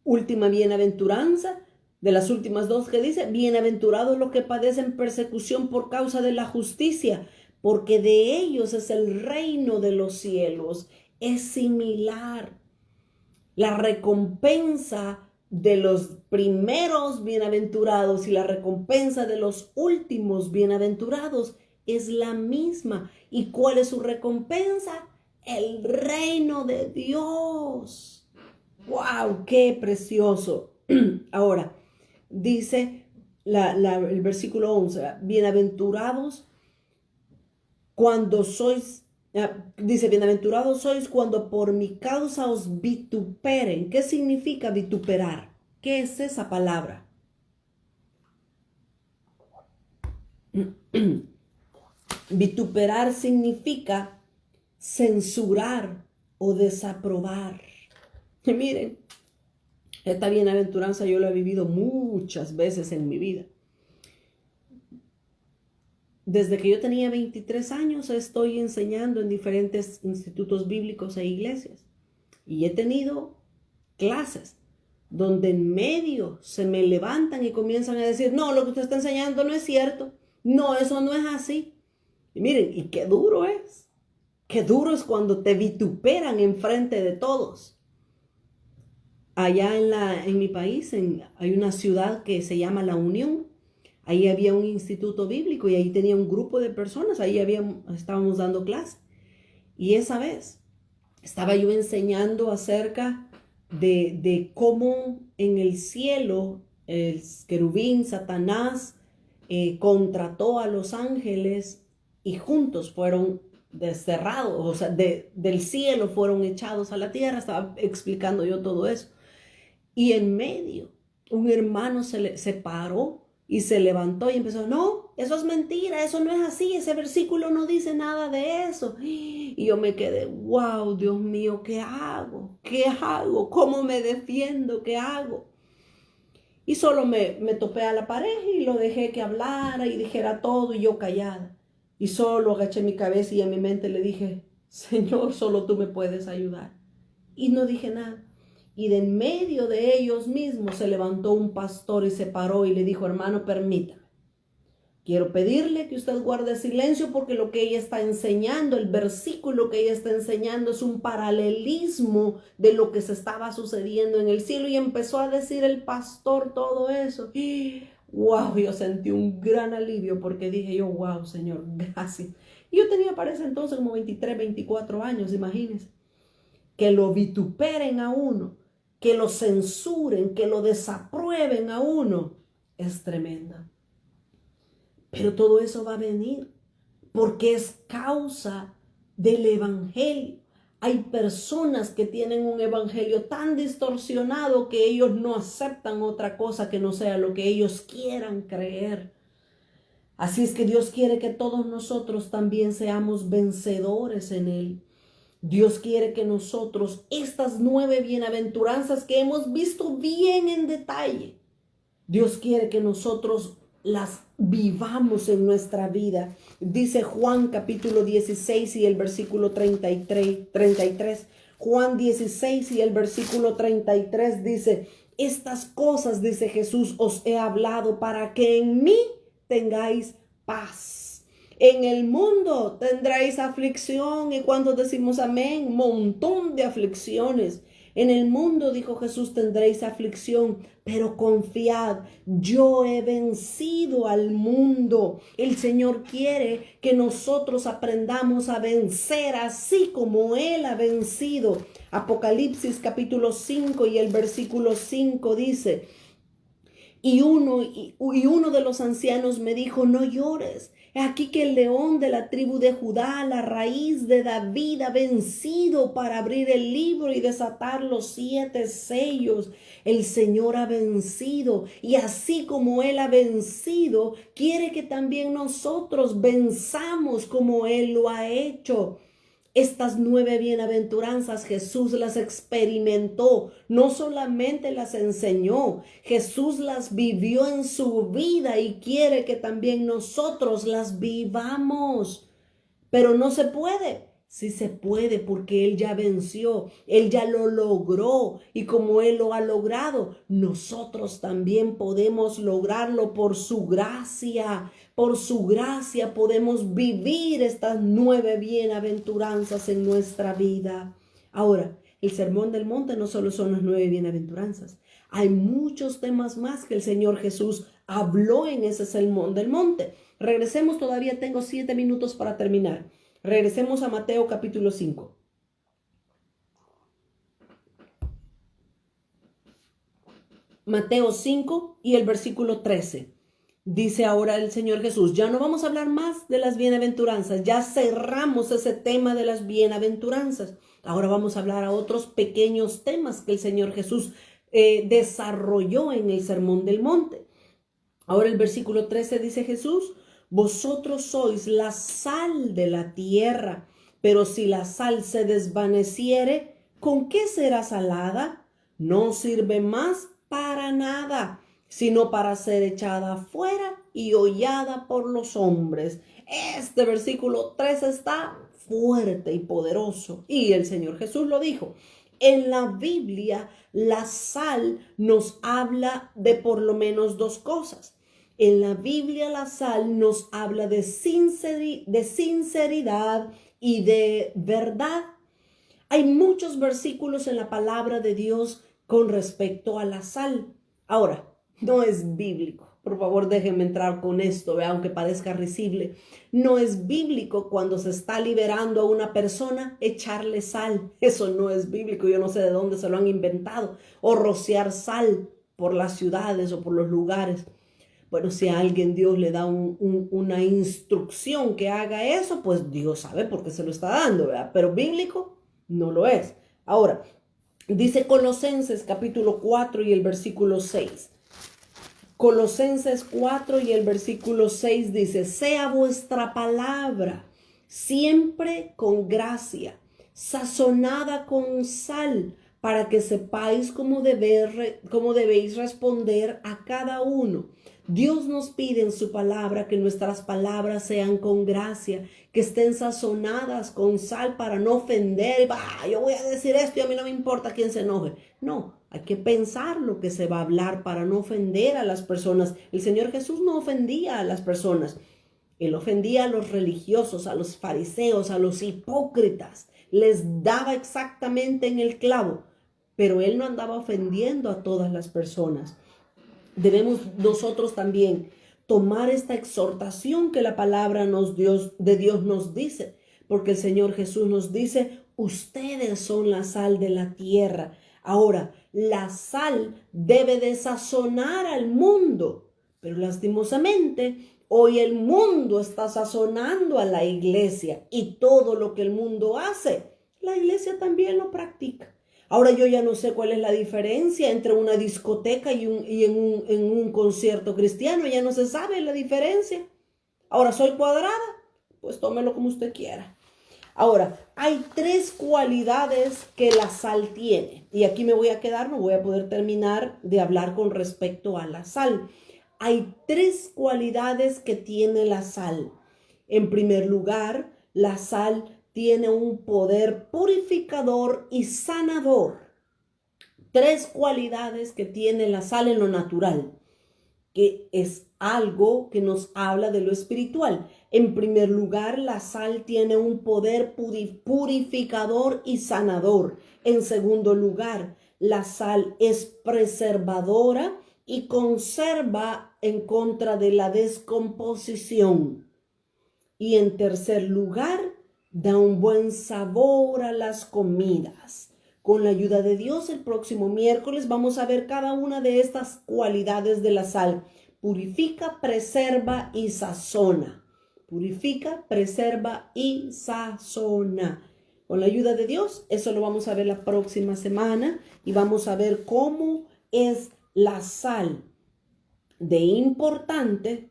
última bienaventuranza, de las últimas dos que dice, bienaventurados los que padecen persecución por causa de la justicia, porque de ellos es el reino de los cielos. Es similar. La recompensa de los primeros bienaventurados y la recompensa de los últimos bienaventurados es la misma. ¿Y cuál es su recompensa? El reino de Dios. ¡Wow! ¡Qué precioso! Ahora, dice el versículo 11, bienaventurados cuando sois, dice, bienaventurados sois cuando por mi causa os vituperen. ¿Qué significa vituperar? ¿Qué es esa palabra? Vituperar significa censurar o desaprobar. Y miren, esta bienaventuranza yo la he vivido muchas veces en mi vida. Desde que yo tenía 23 años estoy enseñando en diferentes institutos bíblicos e iglesias. Y he tenido clases donde en medio se me levantan y comienzan a decir, no, lo que usted está enseñando no es cierto. No, eso no es así. Y miren, y qué duro es. Qué duro es cuando te vituperan enfrente de todos. Allá en mi país hay una ciudad que se llama La Unión. Ahí había un instituto bíblico y ahí tenía un grupo de personas. Ahí estábamos dando clase. Y esa vez estaba yo enseñando acerca de cómo en el cielo el querubín Satanás contrató a los ángeles y juntos fueron desterrados, o sea, del cielo fueron echados a la tierra. Estaba explicando yo todo eso. Y en medio, un hermano se paró y se levantó y empezó, no, eso es mentira, eso no es así, ese versículo no dice nada de eso. Y yo me quedé, wow, Dios mío, ¿qué hago? ¿Qué hago? ¿Cómo me defiendo? ¿Qué hago? Y solo me topé a la pared y lo dejé que hablara y dijera todo y yo callada. Y solo agaché mi cabeza y en mi mente le dije, Señor, solo tú me puedes ayudar. Y no dije nada. Y de en medio de ellos mismos se levantó un pastor y se paró y le dijo, hermano, permítame. Quiero pedirle que usted guarde silencio porque lo que ella está enseñando, el versículo que ella está enseñando es un paralelismo de lo que se estaba sucediendo en el cielo. Y empezó a decir el pastor todo eso. Y wow, yo sentí un gran alivio porque dije yo, wow, Señor, gracias. Y yo tenía para ese entonces como 23, 24 años, imagínense. Que lo vituperen a uno, que lo censuren, que lo desaprueben a uno, es tremenda. Pero todo eso va a venir porque es causa del evangelio. Hay personas que tienen un evangelio tan distorsionado que ellos no aceptan otra cosa que no sea lo que ellos quieran creer. Así es que Dios quiere que todos nosotros también seamos vencedores en Él. Dios quiere que nosotros, estas 9 bienaventuranzas que hemos visto bien en detalle, Dios quiere que nosotros las vivamos en nuestra vida. Dice Juan capítulo 16 y el versículo 33. Juan 16 y el versículo 33 dice, estas cosas, dice Jesús, os he hablado para que en mí tengáis paz. En el mundo tendréis aflicción, y cuando decimos amén, montón de aflicciones. En el mundo, dijo Jesús, tendréis aflicción, pero confiad, yo he vencido al mundo. El Señor quiere que nosotros aprendamos a vencer así como Él ha vencido. Apocalipsis capítulo 5 y el versículo 5 dice, y uno de los ancianos me dijo, no llores. Aquí que el león de la tribu de Judá, la raíz de David, ha vencido para abrir el libro y desatar los 7 sellos. El Señor ha vencido, y así como Él ha vencido, quiere que también nosotros venzamos como Él lo ha hecho. Estas 9 bienaventuranzas Jesús las experimentó, no solamente las enseñó, Jesús las vivió en su vida y quiere que también nosotros las vivamos. Pero no se puede. Sí se puede porque Él ya venció, Él ya lo logró, y como Él lo ha logrado, nosotros también podemos lograrlo por su gracia. Por su gracia podemos vivir estas 9 bienaventuranzas en nuestra vida. Ahora, el Sermón del Monte no solo son las 9 bienaventuranzas. Hay muchos temas más que el Señor Jesús habló en ese Sermón del Monte. Regresemos, todavía tengo 7 minutos para terminar. Regresemos a Mateo capítulo 5. Mateo 5 y el versículo 13. Dice ahora el Señor Jesús, ya no vamos a hablar más de las bienaventuranzas, ya cerramos ese tema de las bienaventuranzas. Ahora vamos a hablar a otros pequeños temas que el Señor Jesús desarrolló en el Sermón del Monte. Ahora el versículo 13 dice Jesús, vosotros sois la sal de la tierra, pero si la sal se desvaneciere, ¿con qué será salada? No sirve más para nada, sino para ser echada afuera y hollada por los hombres. Este versículo 13 está fuerte y poderoso, y el Señor Jesús lo dijo. En la Biblia, la sal nos habla de por lo menos 2 cosas. En la Biblia, la sal nos habla de sinceridad y de verdad. Hay muchos versículos en la palabra de Dios con respecto a la sal. Ahora, no es bíblico. Por favor, déjenme entrar con esto, aunque parezca risible. No es bíblico cuando se está liberando a una persona echarle sal. Eso no es bíblico. Yo no sé de dónde se lo han inventado. O rociar sal por las ciudades o por los lugares. Bueno, si a alguien Dios le da una instrucción que haga eso, pues Dios sabe por qué se lo está dando, ¿verdad? Pero bíblico no lo es. Ahora, dice Colosenses capítulo 4 y el versículo 6. Colosenses 4 y el versículo 6 dice, sea vuestra palabra siempre con gracia, sazonada con sal, para que sepáis cómo debéis responder a cada uno. Dios nos pide en su palabra que nuestras palabras sean con gracia, que estén sazonadas con sal para no ofender. Yo voy a decir esto y a mí no me importa quién se enoje. No, hay que pensar lo que se va a hablar para no ofender a las personas. El Señor Jesús no ofendía a las personas. Él ofendía a los religiosos, a los fariseos, a los hipócritas. Les daba exactamente en el clavo. Pero Él no andaba ofendiendo a todas las personas. Debemos nosotros también tomar esta exhortación que la palabra de Dios nos dice, porque el Señor Jesús nos dice, ustedes son la sal de la tierra. Ahora, la sal debe de sazonar al mundo, pero lastimosamente hoy el mundo está sazonando a la iglesia y todo lo que el mundo hace, la iglesia también lo practica. Ahora yo ya no sé cuál es la diferencia entre una discoteca y en un concierto cristiano. Ya no se sabe la diferencia. Ahora, ¿soy cuadrada? Pues tómelo como usted quiera. Ahora, hay 3 cualidades que la sal tiene. Y aquí me voy a quedar, no voy a poder terminar de hablar con respecto a la sal. Hay 3 cualidades que tiene la sal. En primer lugar, la sal tiene un poder purificador y sanador. 3 cualidades que tiene la sal en lo natural, que es algo que nos habla de lo espiritual. En primer lugar, la sal tiene un poder purificador y sanador. En segundo lugar, la sal es preservadora y conserva en contra de la descomposición. Y en tercer lugar, da un buen sabor a las comidas. Con la ayuda de Dios, el próximo miércoles vamos a ver cada una de estas cualidades de la sal. Purifica, preserva y sazona. Purifica, preserva y sazona. Con la ayuda de Dios, eso lo vamos a ver la próxima semana y vamos a ver cómo es la sal de importante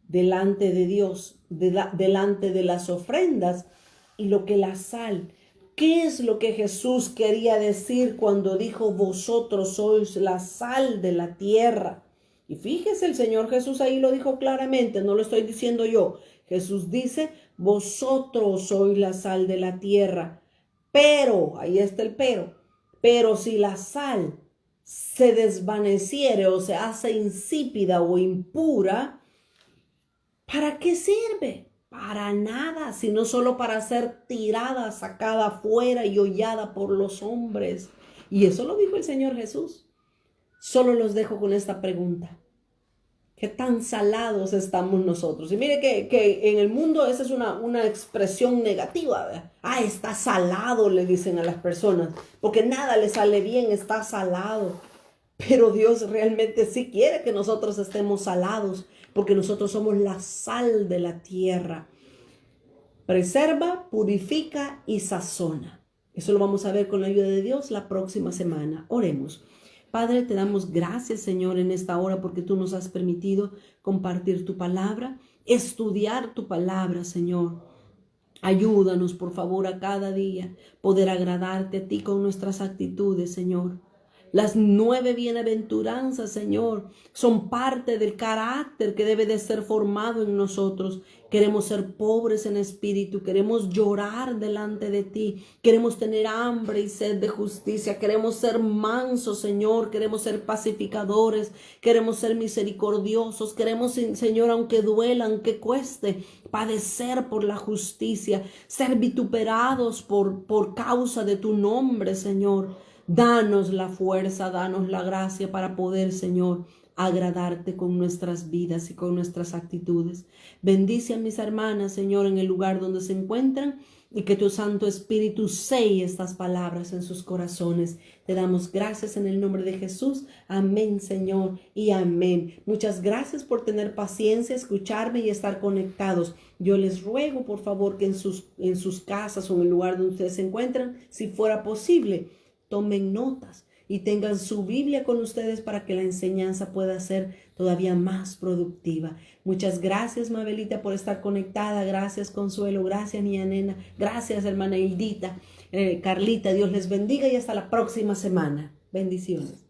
delante de Dios, delante de las ofrendas, y lo que la sal, ¿qué es lo que Jesús quería decir cuando dijo vosotros sois la sal de la tierra? Y fíjese, el Señor Jesús ahí lo dijo claramente, no lo estoy diciendo yo. Jesús dice, vosotros sois la sal de la tierra, pero, ahí está el pero si la sal se desvaneciere o se hace insípida o impura, ¿para qué sirve? Para nada, sino solo para ser tirada, sacada afuera y hollada por los hombres. Y eso lo dijo el Señor Jesús. Solo los dejo con esta pregunta. ¿Qué tan salados estamos nosotros? Y mire que en el mundo esa es una expresión negativa, ¿verdad? Está salado, le dicen a las personas, porque nada le sale bien, está salado. Pero Dios realmente sí quiere que nosotros estemos salados, porque nosotros somos la sal de la tierra. Preserva, purifica y sazona. Eso lo vamos a ver con la ayuda de Dios la próxima semana. Oremos. Padre, te damos gracias, Señor, en esta hora porque tú nos has permitido compartir tu palabra, estudiar tu palabra, Señor. Ayúdanos, por favor, a cada día poder agradarte a ti con nuestras actitudes, Señor. Las 9 bienaventuranzas, Señor, son parte del carácter que debe de ser formado en nosotros. Queremos ser pobres en espíritu, queremos llorar delante de ti, queremos tener hambre y sed de justicia, queremos ser mansos, Señor, queremos ser pacificadores, queremos ser misericordiosos, queremos, Señor, aunque duela, aunque cueste, padecer por la justicia, ser vituperados por causa de tu nombre, Señor. Danos la fuerza, danos la gracia para poder, Señor, agradarte con nuestras vidas y con nuestras actitudes. Bendice a mis hermanas, Señor, en el lugar donde se encuentran y que tu Santo Espíritu selle estas palabras en sus corazones. Te damos gracias en el nombre de Jesús. Amén, Señor, y amén. Muchas gracias por tener paciencia, escucharme y estar conectados. Yo les ruego, por favor, que en sus casas o en el lugar donde ustedes se encuentran, si fuera posible, tomen notas y tengan su Biblia con ustedes para que la enseñanza pueda ser todavía más productiva. Muchas gracias, Mabelita, por estar conectada. Gracias, Consuelo. Gracias, niña nena. Gracias, hermana Hildita. Carlita, Dios les bendiga y hasta la próxima semana. Bendiciones.